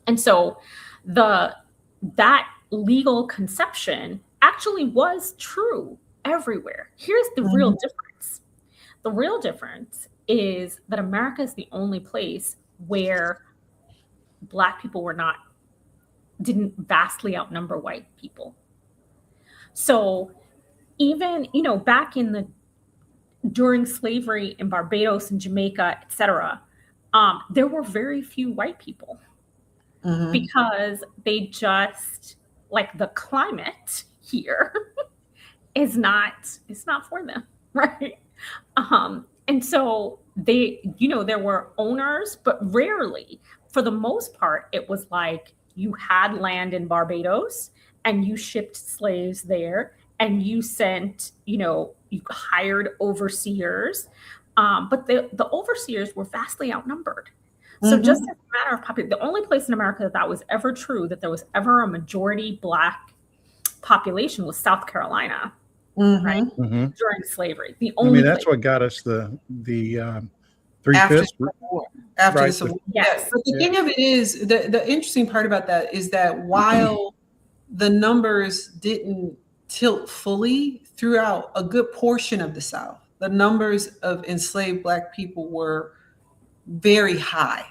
And so that legal conception actually was true everywhere. Here's the real difference. The real difference is that America is the only place where Black people didn't vastly outnumber white people. So even, back during slavery in Barbados and Jamaica, etc., there were very few white people because they just, like, the climate here is not for them, right? And so there were owners, but rarely, for the most part, it was like you had land in Barbados and you shipped slaves there and you sent, you hired overseers, but the overseers were vastly outnumbered. So just as a matter of population, the only place in America that was ever true, that there was ever a majority Black population, was South Carolina, right? During slavery. That's what got us the 3/5 after the Civil War. Yes. But the thing of it is, the interesting part about that is that while the numbers didn't tilt fully throughout a good portion of the South, the numbers of enslaved Black people were very high,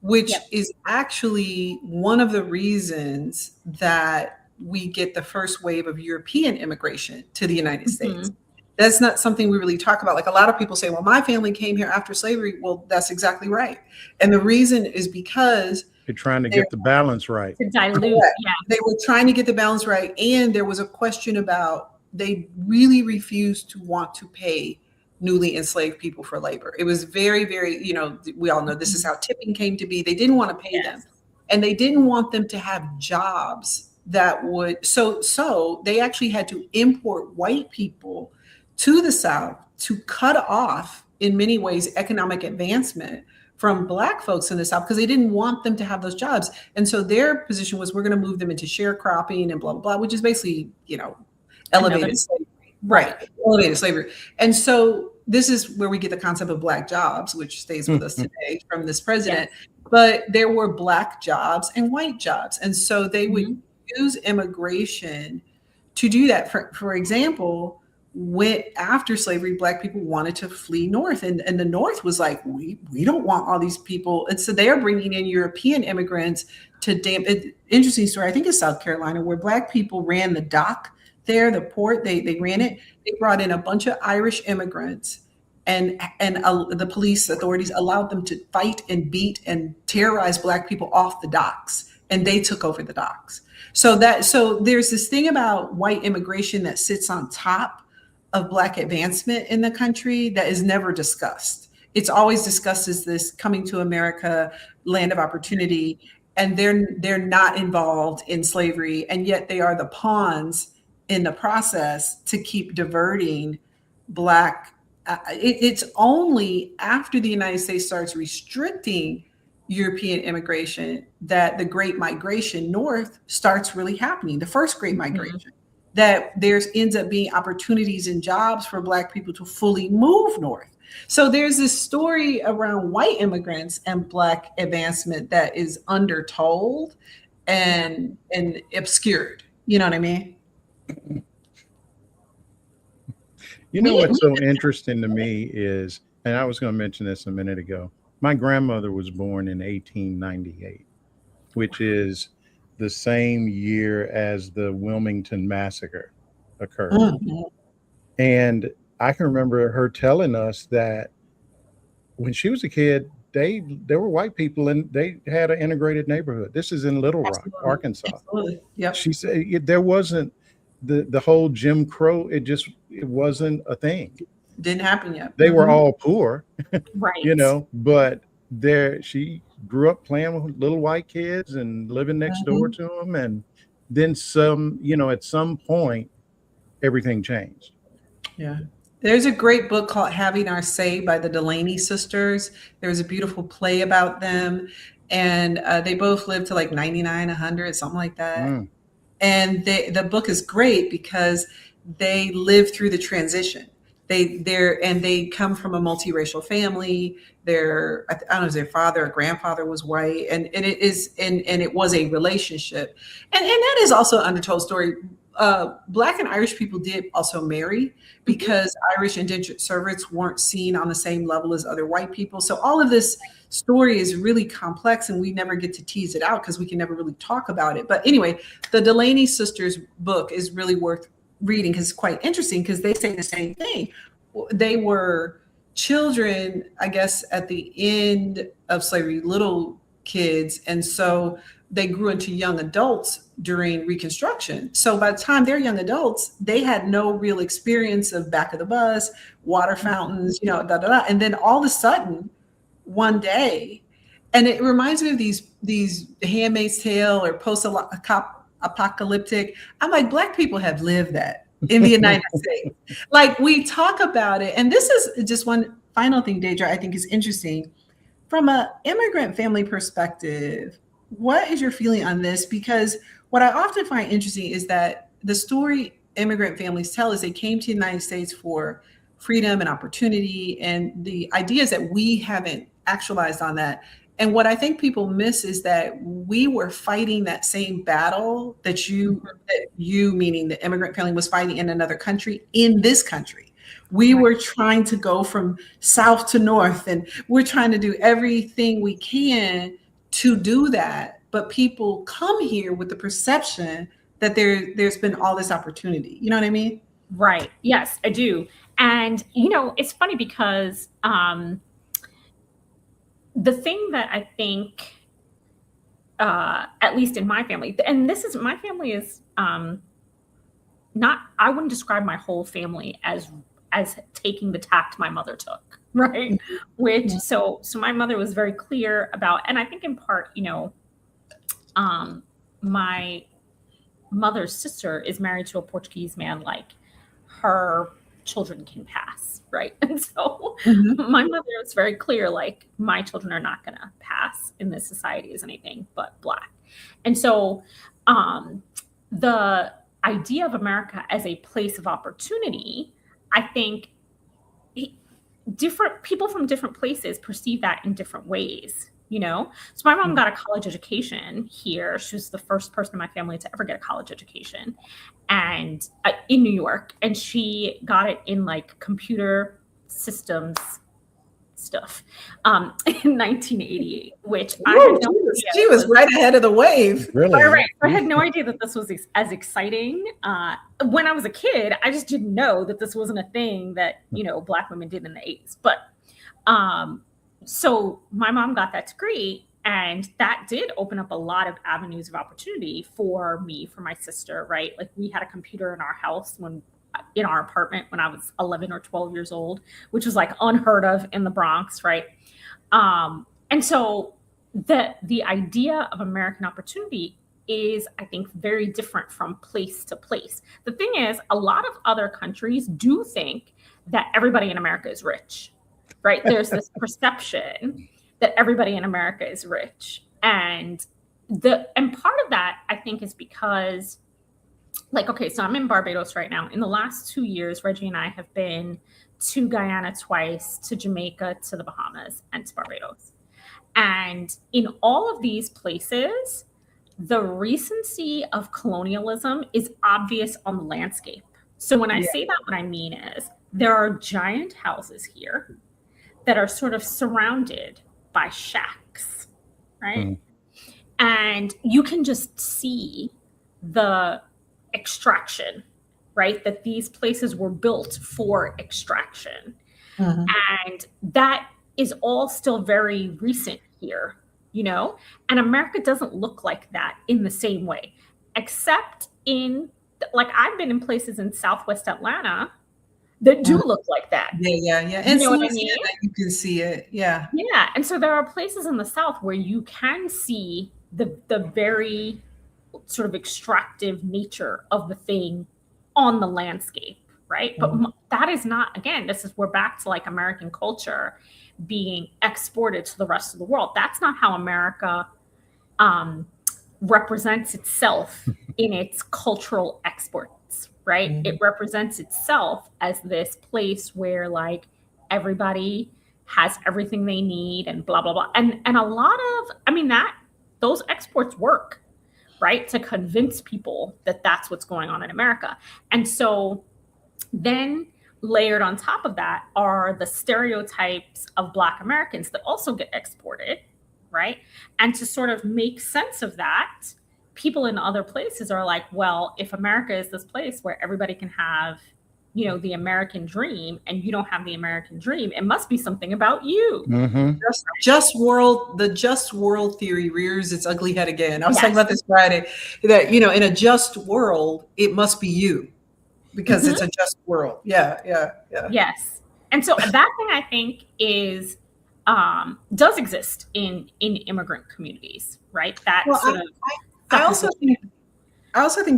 which is actually one of the reasons that we get the first wave of European immigration to the United States. That's not something we really talk about. Like, a lot of people say, well, my family came here after slavery. Well, that's exactly right. And the reason is because They're trying to get the balance right. To dilute. Correct. Yeah. They were trying to get the balance right. And there was a question about they really refused to want to pay newly enslaved people for labor. It was very, very, we all know this is how tipping came to be. They didn't want to pay them. And they didn't want them to have jobs that would, so they actually had to import white people to the South to cut off, in many ways, economic advancement from Black folks in the South, because they didn't want them to have those jobs. And so their position was, we're going to move them into sharecropping and blah, blah, blah, which is basically, elevated slavery. Right. Elevated slavery. And so this is where we get the concept of Black jobs, which stays with us today from this president. Yes. But there were Black jobs and white jobs. And so they would use immigration to do that. For example, after slavery, Black people wanted to flee north, and the North was like, we don't want all these people. And so they're bringing in European immigrants to interesting story. I think it's South Carolina, where Black people ran the dock there, the port. They ran it. They brought in a bunch of Irish immigrants, and the police authorities allowed them to fight and beat and terrorize Black people off the docks, and they took over the docks. So there's this thing about white immigration that sits on top of Black advancement in the country that is never discussed. It's always discussed as this coming to America, land of opportunity, and they're not involved in slavery, and yet they are the pawns in the process to keep diverting Black. It's only after the United States starts restricting European immigration that the Great Migration North starts really happening, the first Great Migration, that ends up being opportunities and jobs for Black people to fully move north. So there's this story around white immigrants and Black advancement that is undertold and obscured. You know what I mean? You know what's so interesting to me is, and I was going to mention this a minute ago, my grandmother was born in 1898, which is the same year as the Wilmington Massacre occurred. Mm-hmm. And I can remember her telling us that when she was a kid, there were white people and they had an integrated neighborhood. This is in Little Rock, Arkansas. Absolutely. Yep. She said there wasn't the whole Jim Crow. It wasn't a thing. Didn't happen yet. They were all poor, right? But she grew up playing with little white kids and living next door to them. And then at some point, everything changed. Yeah. There's a great book called Having Our Say by the Delaney sisters. There's a beautiful play about them. And they both lived to like 99, 100, something like that. Mm. And the book is great because they live through the transition. They come from a multiracial family. I don't know if their father or grandfather was white, and it was a relationship, and that is also an undertold story. Black and Irish people did also marry because Irish indentured servants weren't seen on the same level as other white people. So all of this story is really complex, and we never get to tease it out because we can never really talk about it. But anyway, the Delaney sisters book is really worth reading because it's quite interesting because they say the same thing. They were children, I guess, at the end of slavery, little kids. And so they grew into young adults during Reconstruction. So by the time they're young adults, they had no real experience of back of the bus, water fountains, And then all of a sudden, one day, and it reminds me of these Handmaid's Tale or post-apocalyptic. I'm like, Black people have lived that in the United States. Like, we talk about it. And this is just one final thing, Deidre, I think is interesting. From an immigrant family perspective, what is your feeling on this? Because what I often find interesting is that the story immigrant families tell is they came to the United States for freedom and opportunity. And the idea is that we haven't actualized on that. And what I think people miss is that we were fighting that same battle that you, meaning the immigrant family, was fighting in another country, in this country. We were trying to go from south to north, and we're trying to do everything we can to do that. But people come here with the perception that there's been all this opportunity. You know what I mean? Right. Yes, I do. And, it's funny because the thing that I think at least in my family, and this is my family is not. I wouldn't describe my whole family as taking the tact my mother took, right? Which so my mother was very clear about, and I think in part, my mother's sister is married to a Portuguese man, like her children can pass, right? And so my mother was very clear, like, my children are not going to pass in this society as anything but Black. And so the idea of America as a place of opportunity, I think different people from different places perceive that in different ways. So my mom got a college education here. She was the first person in my family to ever get a college education, and in New York, and she got it in like computer systems stuff in 1988, which I had no idea. She was right ahead of the wave. Really? Right. I had no idea that this was as exciting. When I was a kid, I just didn't know that this wasn't a thing that, Black women did in the 80s. But so my mom got that degree, and that did open up a lot of avenues of opportunity for me, for my sister, right? Like, we had a computer in our house in our apartment when I was 11 or 12 years old, which was like unheard of in the Bronx, right? And so the idea of American opportunity is, I think, very different from place to place. The thing is, a lot of other countries do think that everybody in America is rich, right? There's this perception that everybody in America is rich. And part of that, I think, is because, like, okay, so I'm in Barbados right now. In the last 2 years, Reggie and I have been to Guyana twice, to Jamaica, to the Bahamas, and to Barbados. And in all of these places, the recency of colonialism is obvious on the landscape. So when I say that, what I mean is there are giant houses here that are sort of surrounded by shacks, right? And you can just see the extraction, right? That these places were built for extraction. And that is all still very recent here, and America doesn't look like that in the same way, except like, I've been in places in Southwest Atlanta that do look like that. Yeah. And what I mean? You can see it. Yeah. And so there are places in the South where you can see the very sort of extractive nature of the thing on the landscape, right? But that is not, again, we're back to like American culture being exported to the rest of the world. That's not how America represents itself in its cultural exports, right? It represents itself as this place where, like, everybody has everything they need and blah, blah, blah. And a lot of, those exports work, right? To convince people that that's what's going on in America. And so then layered on top of that are the stereotypes of Black Americans that also get exported, right? And to sort of make sense of that, people in other places are like, well, if America is this place where everybody can have, the American dream, and you don't have the American dream, it must be something about you. The just world theory rears its ugly head again. I was talking about this Friday, that, in a just world, it must be you, because it's a just world. Yeah. Yes. And so that thing, I think, is does exist in immigrant communities, right? I also think,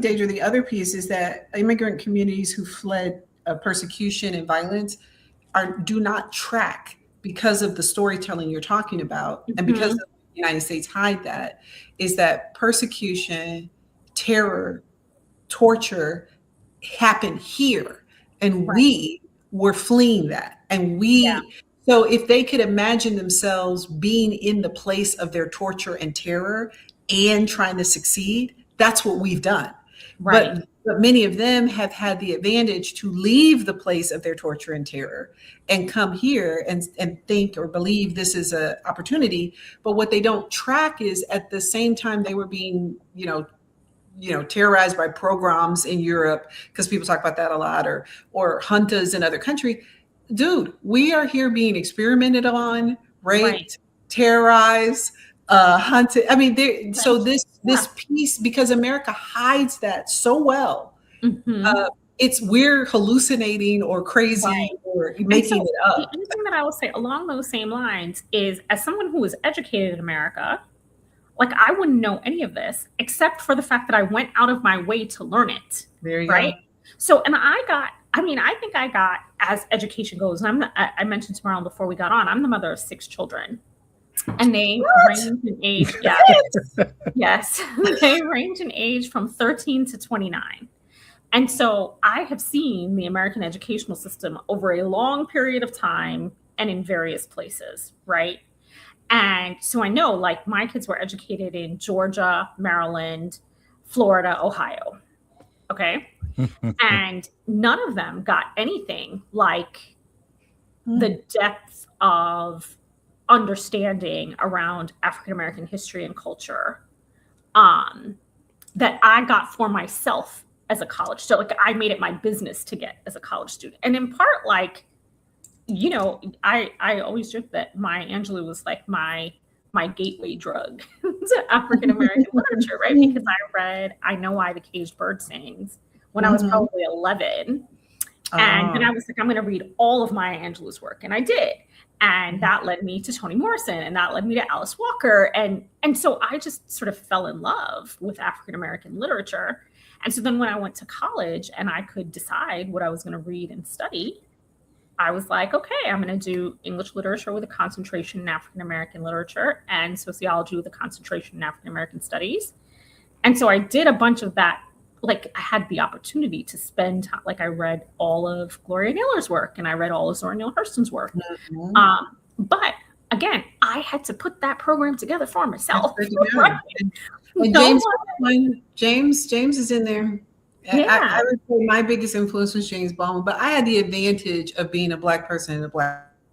Deidre, the other piece is that immigrant communities who fled persecution and violence do not track, because of the storytelling you're talking about, and because the United States hide that, is that persecution, terror, torture happened here, and we were fleeing that. And so if they could imagine themselves being in the place of their torture and terror and trying to succeed, that's what we've done. Right. But many of them have had the advantage to leave the place of their torture and terror and come here and think or believe this is an opportunity. But what they don't track is, at the same time they were being, terrorized by pogroms in Europe, because people talk about that a lot, or juntas in other countries. Dude, we are here being experimented on, raped, terrorized, hunted. I mean, so this Yeah. piece, because America hides that so well, Mhm. we're hallucinating or crazy Right. or And making so it the up. other thing that I will say along those same lines is, as someone who was educated in America, like I wouldn't know any of this except for the fact that I went out of my way to learn it. There you Right. go. So, and I mean, I think I got, as education goes, and I mentioned to Marlon before we got on, I'm the mother of 6 children. And they What? range in age, yeah, yes, they range in age from 13 to 29. And so I have seen the American educational system over a long period of time and in various places, right? And so I know like my kids were educated in Georgia, Maryland, Florida, Ohio. Okay. And none of them got anything like the depth of understanding around African American history and culture that I got for myself as a college. So like I made it my business to get as a college student. And in part, like, you know, I always joke that Maya Angelou was like my gateway drug to African American literature, right? Because I Know Why the Caged Bird Sings when I was probably 11. And then I was like, I'm going to read all of Maya Angelou's work. And I did. And that led me to Toni Morrison, and that led me to Alice Walker. And so I just sort of fell in love with African American literature. And so then when I went to college and I could decide what I was going to read and study, I was like, okay, I'm going to do English literature with a concentration in African American literature and sociology with a concentration in African American studies. And so I did a bunch of that. Like I had the opportunity to spend time, like I read all of Gloria Naylor's work and I read all of Zora Neale Hurston's work. But again, I had to put that program together for myself. Right? And James is in there. Yeah. I would say my biggest influence was James Baldwin, but I had the advantage of being a Black person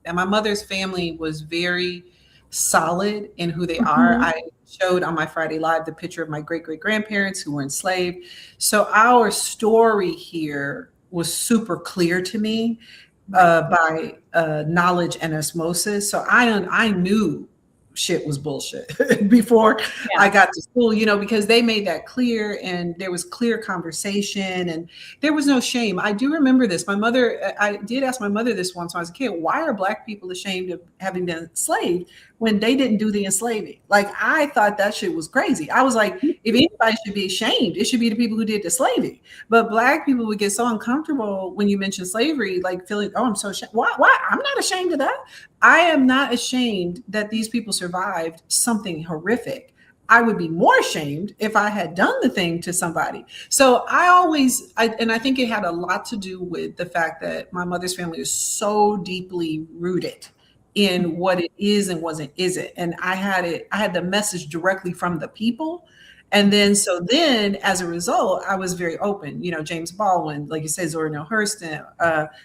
and my mother's family was very solid in who they are. I showed on my Friday Live the picture of my great-great-grandparents who were enslaved. So our story here was super clear to me by knowledge and osmosis. So I knew shit was bullshit before I got to school, you know, because they made that clear and there was clear conversation and there was no shame. I do remember this. I did ask my mother this once when I was a kid, why are Black people ashamed of having been enslaved when they didn't do the enslaving? Like, I thought that shit was crazy. I was like, if anybody should be ashamed, it should be the people who did the slaving. But Black people would get so uncomfortable when you mention slavery, like feeling, oh, I'm so ashamed. Why? I'm not ashamed of that. I am not ashamed that these people survived something horrific. I would be more ashamed if I had done the thing to somebody. So I think it had a lot to do with the fact that my mother's family is so deeply rooted in what it is and isn't. And I had the message directly from the people. And then as a result, I was very open, you know, James Baldwin, like you said, Zora Neale Hurston,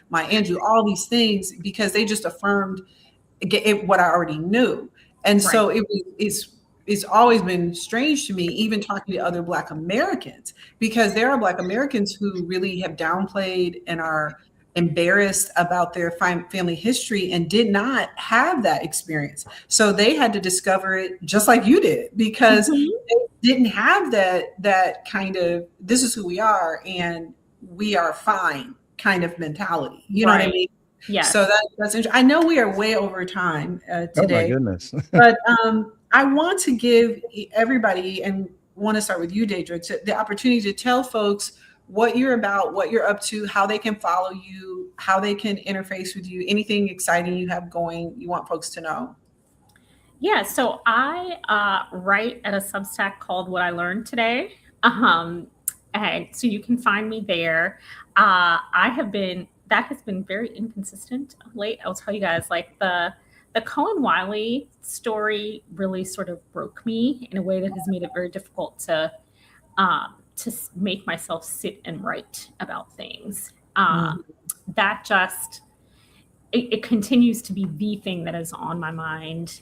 Maya Angelou, all these things, because they just affirmed what I already knew. And so it's always been strange to me, even talking to other Black Americans, because there are Black Americans who really have downplayed and are embarrassed about their family history and did not have that experience. So they had to discover it just like you did, because they didn't have that kind of, this is who we are and we are fine kind of mentality. You know what I mean? Yeah. So that's interesting. I know we are way over time today. Oh my goodness. But I want to give everybody, and want to start with you, Deidre, the opportunity to tell folks what you're about, what you're up to, how they can follow you, how they can interface with you, anything exciting you have going you want folks to know. Yeah, so I write at a Substack called What I Learned Today. And so you can find me there. That has been very inconsistent of late. I'll tell you guys, like the Cohen Wiley story really sort of broke me in a way that has made it very difficult to make myself sit and write about things. That just, it continues to be the thing that is on my mind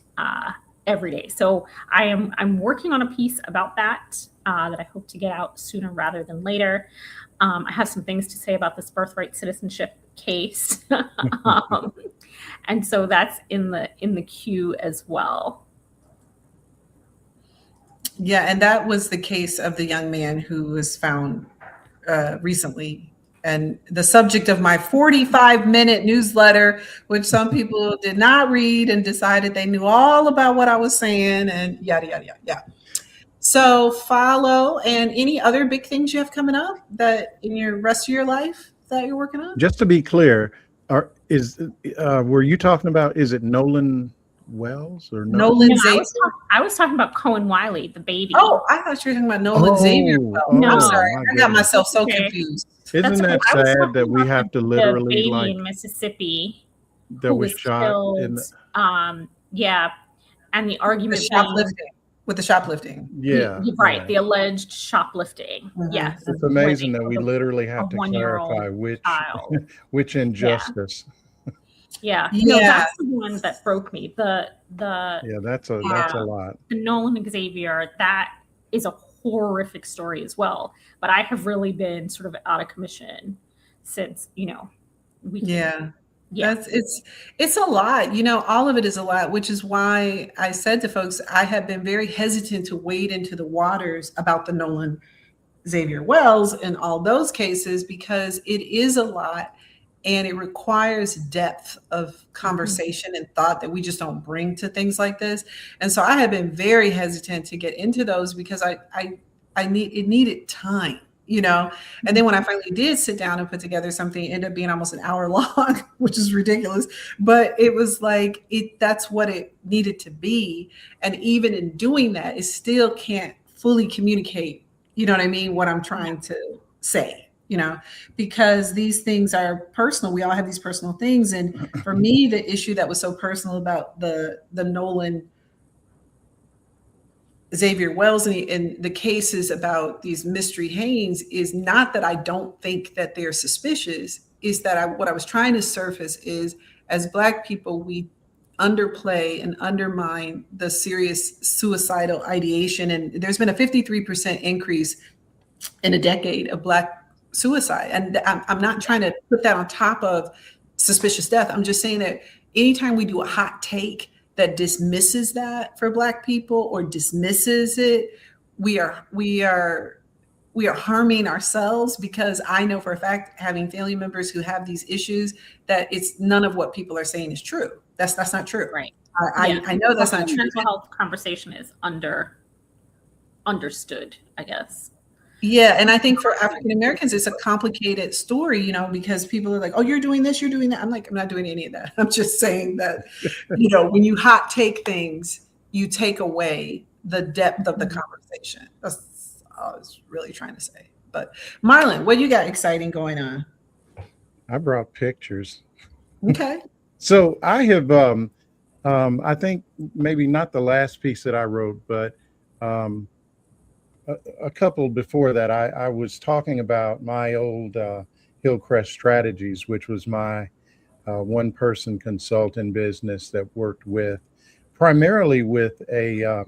every day. So I'm working on a piece about that that I hope to get out sooner rather than later. I have some things to say about this birthright citizenship case. And so that's in the queue as well. Yeah, and that was the case of the young man who was found recently. And the subject of my 45-minute newsletter, which some people did not read and decided they knew all about what I was saying, and yada, yada, yada. Yeah. So follow, and any other big things you have coming up that in your rest of your life that you're working on? Just to be clear, were you talking about, is it Nolan Wells or Nolan No, Xavier? I was talking about Cohen Wiley, the baby. Oh, I thought you were talking about Nolan Xavier. No. I'm sorry, my I got goodness. myself so Okay. confused. Isn't That's that okay. I was sad talking that we about have to the literally baby like in Mississippi that who was was shot killed? in Yeah, and the The argument being, shoplifting. With the shoplifting. right, yeah. the alleged shoplifting. Mhm. Yes, It's where amazing they that we killed literally a have to 1-year-old clarify which child. which injustice. Yeah, Yeah. no, that's the one that broke me. The Yeah, that's a lot. the Nolan Xavier, that is a horrific story as well. But I have really been sort of out of commission since, we Yeah. yeah. It's a lot, all of it is a lot, which is why I said to folks, I have been very hesitant to wade into the waters about the Nolan Xavier Wells and all those cases, because it is a lot and it requires depth of conversation and thought that we just don't bring to things like this. And so I have been very hesitant to get into those because it needed time. And then when I finally did sit down and put together something, it ended up being almost an hour long, which is ridiculous. But it was like, that's what it needed to be. And even in doing that, it still can't fully communicate, you know what I mean, what I'm trying to say, because these things are personal. We all have these personal things. And for me, the issue that was so personal about the Nolan Xavier Wells and the cases about these mystery Haynes is not that I don't think that they're suspicious, is that what I was trying to surface is, as Black people, we underplay and undermine the serious suicidal ideation. And there's been a 53% increase in a decade of Black suicide. And I'm not trying to put that on top of suspicious death. I'm just saying that anytime we do a hot take that dismisses that for Black people or dismisses it, we are harming ourselves, because I know for a fact, having family members who have these issues, that it's none of what people are saying is true. That's not true. Right. I know that's not true. Mental health conversation is understood, I guess. Yeah, and I think for African Americans, it's a complicated story, because people are like, "Oh, you're doing this, you're doing that." I'm like, I'm not doing any of that. I'm just saying that, when you hot take things, you take away the depth of the conversation. That's all I was really trying to say. But Marlon, what you got exciting going on? I brought pictures. Okay. So I have, I think maybe not the last piece that I wrote, but a couple before that, I was talking about my old Hillcrest Strategies, which was my one-person consulting business that worked primarily with a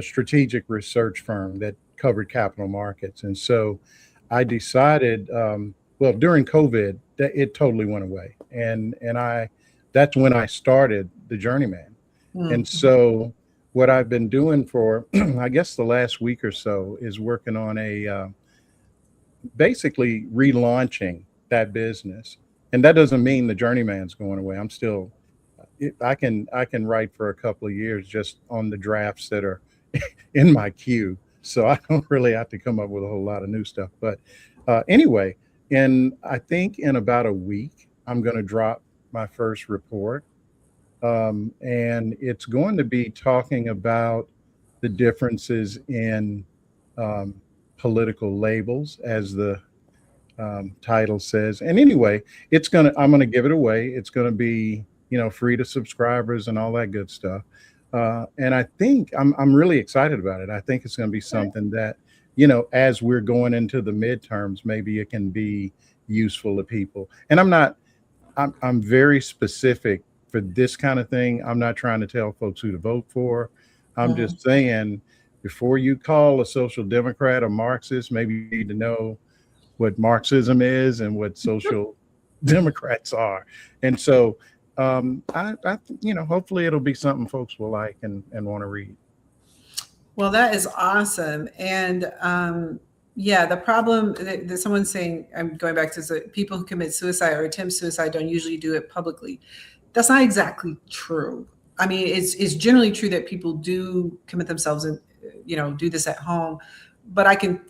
strategic research firm that covered capital markets. And so I decided, during COVID, that it totally went away. And that's when I started the Journeyman. Mm-hmm. And so what I've been doing for, I guess, the last week or so is working on basically relaunching that business. And that doesn't mean the Journeyman's going away. I'm still, I can write for a couple of years just on the drafts that are in my queue. So I don't really have to come up with a whole lot of new stuff. But anyway, I think in about a week, I'm going to drop my first report. And it's going to be talking about the differences in political labels, as the title says. And anyway, I'm going to give it away. It's going to be, free to subscribers and all that good stuff. And I think I'm really excited about it. I think it's going to be something that, as we're going into the midterms, maybe it can be useful to people. And I'm very specific for this kind of thing. I'm not trying to tell folks who to vote for. I'm just saying, before you call a social democrat a Marxist, maybe you need to know what Marxism is and what social democrats are. And so I hopefully it'll be something folks will like and want to read. Well, that is awesome. And yeah, the problem that someone's saying, I'm going back to people who commit suicide or attempt suicide don't usually do it publicly. That's not exactly true. I mean, it's generally true that people do commit themselves and, do this at home. But I can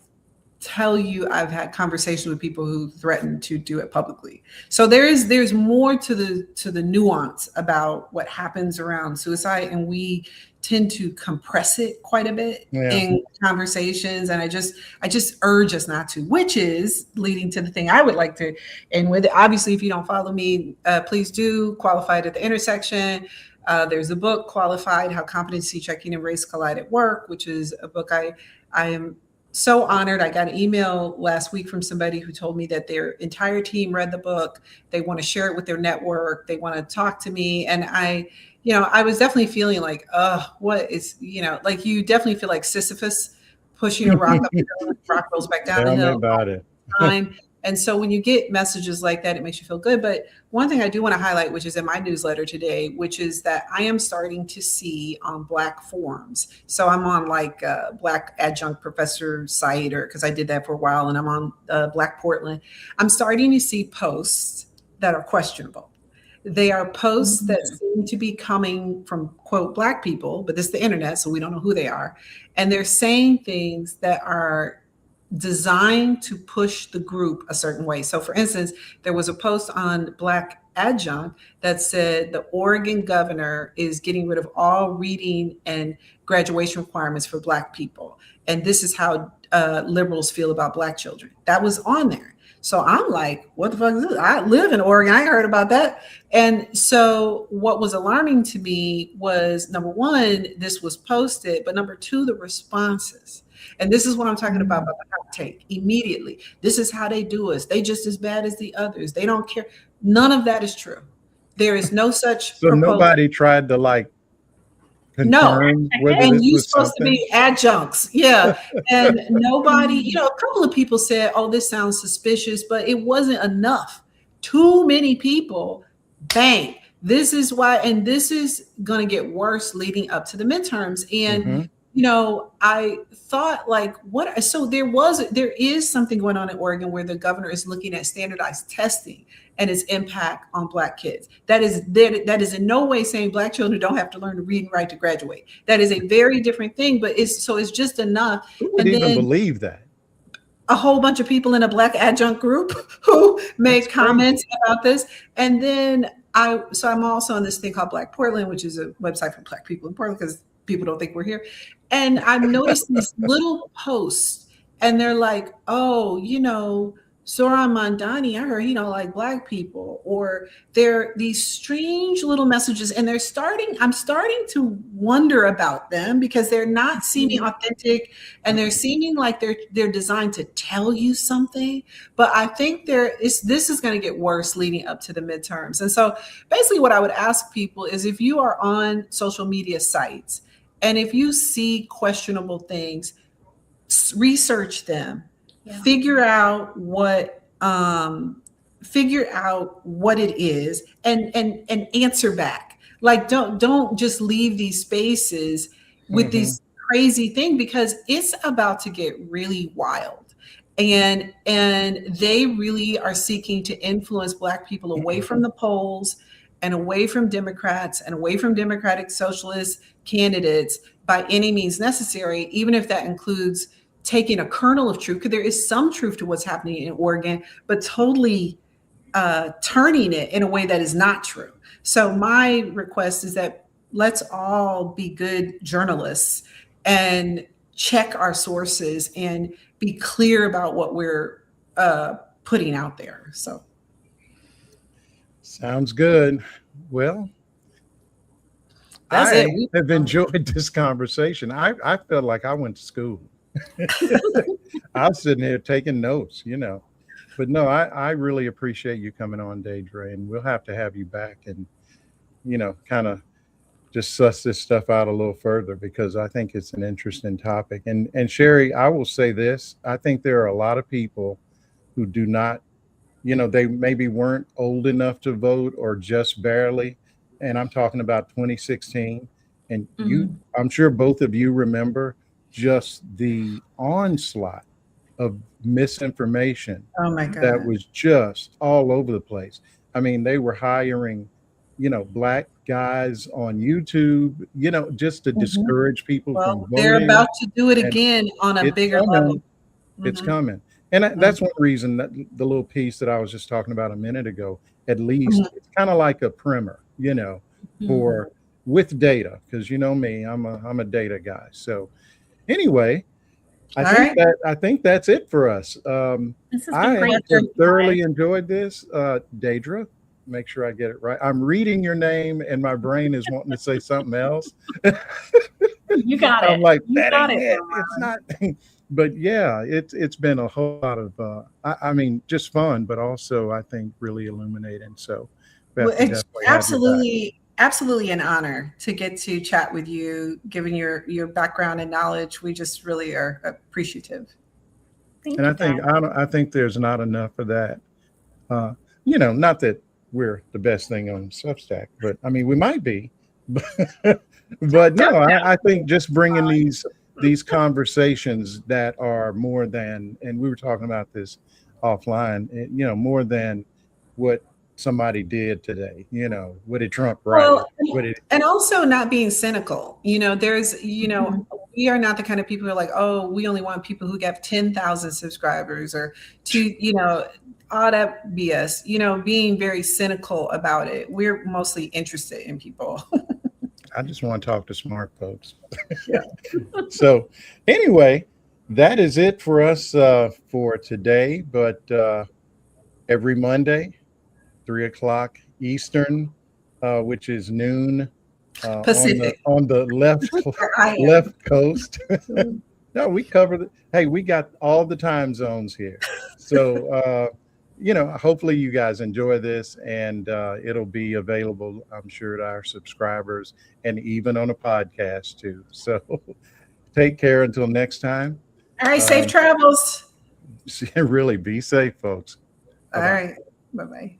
tell you I've had conversations with people who threaten to do it publicly. So there's more to the nuance about what happens around suicide, and we tend to compress it quite a bit in conversations. And I just urge us not to, which is leading to the thing I would like to end with. Obviously, if you don't follow me, please do. Qualified at the Intersection. There's a book, Qualified: How Competency Checking and Race Collide at Work, which is a book I am so honored. I got an email last week from somebody who told me that their entire team read the book. They want to share it with their network. They want to talk to me. And I was definitely feeling like, what is, like you definitely feel like Sisyphus pushing a rock up the hill and the rock rolls back down the hill. Tell me about it. And so when you get messages like that, it makes you feel good. But one thing I do want to highlight, which is in my newsletter today, which is that I am starting to see on Black forums. So I'm on like a Black adjunct professor site, or because I did that for a while, and I'm on Black Portland. I'm starting to see posts that are questionable. They are posts that seem to be coming from, quote, Black people, but this is the internet, so we don't know who they are. And they're saying things that are designed to push the group a certain way. So for instance, there was a post on Black Adjunct that said the Oregon governor is getting rid of all reading and graduation requirements for Black people. And this is how liberals feel about Black children. That was on there. So I'm like, what the fuck is this? I live in Oregon. I heard about that. And so what was alarming to me was, number one, this was posted, but number two, the responses. And this is what I'm talking about the hot take immediately. This is how they do us. They just as bad as the others. They don't care. None of that is true. There is no such So proposal. Nobody tried to confirm whether and you're supposed to be adjuncts. Yeah. And nobody, a couple of people said, oh, this sounds suspicious, but it wasn't enough. Too many people, bang. This is why, and this is going to get worse leading up to the midterms. And I thought like, what? So there is something going on in Oregon where the governor is looking at standardized testing and its impact on Black kids. That is in no way saying Black children don't have to learn to read and write to graduate. That is a very different thing, but it's just enough. Who would even believe that? A whole bunch of people in a Black adjunct group who made comments about this. And then I'm also on this thing called Black Portland, which is a website for Black people in Portland, because people don't think we're here. And I've noticed these little posts, and they're like, oh, Zohran Mamdani, I heard he don't like Black people, or they're these strange little messages, and I'm starting to wonder about them because they're not seeming authentic, and they're seeming like they're designed to tell you something. But I think this is going to get worse leading up to the midterms. And so basically what I would ask people is, if you are on social media sites and if you see questionable things, research them. Yeah. Figure out what it is and answer back. Like don't just leave these spaces with these crazy things, because it's about to get really wild. And they really are seeking to influence Black people away from the polls and away from Democrats and away from Democratic Socialist candidates by any means necessary, even if that includes taking a kernel of truth, because there is some truth to what's happening in Oregon, but totally turning it in a way that is not true. So my request is that let's all be good journalists and check our sources and be clear about what we're putting out there. So. Sounds good. Well, I have enjoyed this conversation. I felt like I went to school. I was sitting here taking notes, but no, I really appreciate you coming on, Deidre, and we'll have to have you back and, kind of just suss this stuff out a little further, because I think it's an interesting topic. And Sherry, I will say this, I think there are a lot of people who do not, they maybe weren't old enough to vote or just barely. And I'm talking about 2016. And I'm sure both of you remember just the onslaught of misinformation Oh my that God. was just all over the place. I mean, they were hiring, black guys on YouTube, just to Mhm. discourage people from Well, they're voting. about to do it And again on a it's bigger level. coming. It's Mhm. coming. And Mhm. that's one reason that the little piece that I was just talking about a minute ago, at least Mhm. it's kind of like a primer, Mhm. for with data, because you know me, I'm a data guy. So anyway, All right. I think that's it for us. This has been I great. have Thank you, thoroughly guys. enjoyed this. Daedra, make sure I get it right. I'm reading your name and my brain is wanting to say something else. You got I'm it. like, You that got ain't it, it. It's Ramon. not. But yeah, it's been a whole lot of I mean, just fun, but also I think really illuminating. So we have Well, to it's definitely have you back. absolutely an honor to get to chat with you, given your background and knowledge. We just really are appreciative. Thank And you, guys. I think there's not enough of that. Uh, not that we're the best thing on Substack, but I mean we might be. But no, Don't I think just bringing these conversations that are more than, and we were talking about this offline, more than what somebody did today. What did Trump write? Well, What did and also not being cynical. Mhm. We are not the kind of people who are like, oh, we only want people who get 10,000 subscribers or all that BS, being very cynical about it. We're mostly interested in people. I just want to talk to smart folks. Yeah. So anyway, that is it for us for today. But every Monday, 3 o'clock Eastern, which is noon Pacific, on the where I am. left coast. No, we covered it. Hey, we got all the time zones here. So hopefully you guys enjoy this, and it'll be available, I'm sure, to our subscribers and even on a podcast too. So take care until next time. All right, safe travels. Really be safe, folks. All Bye bye. right. Bye-bye.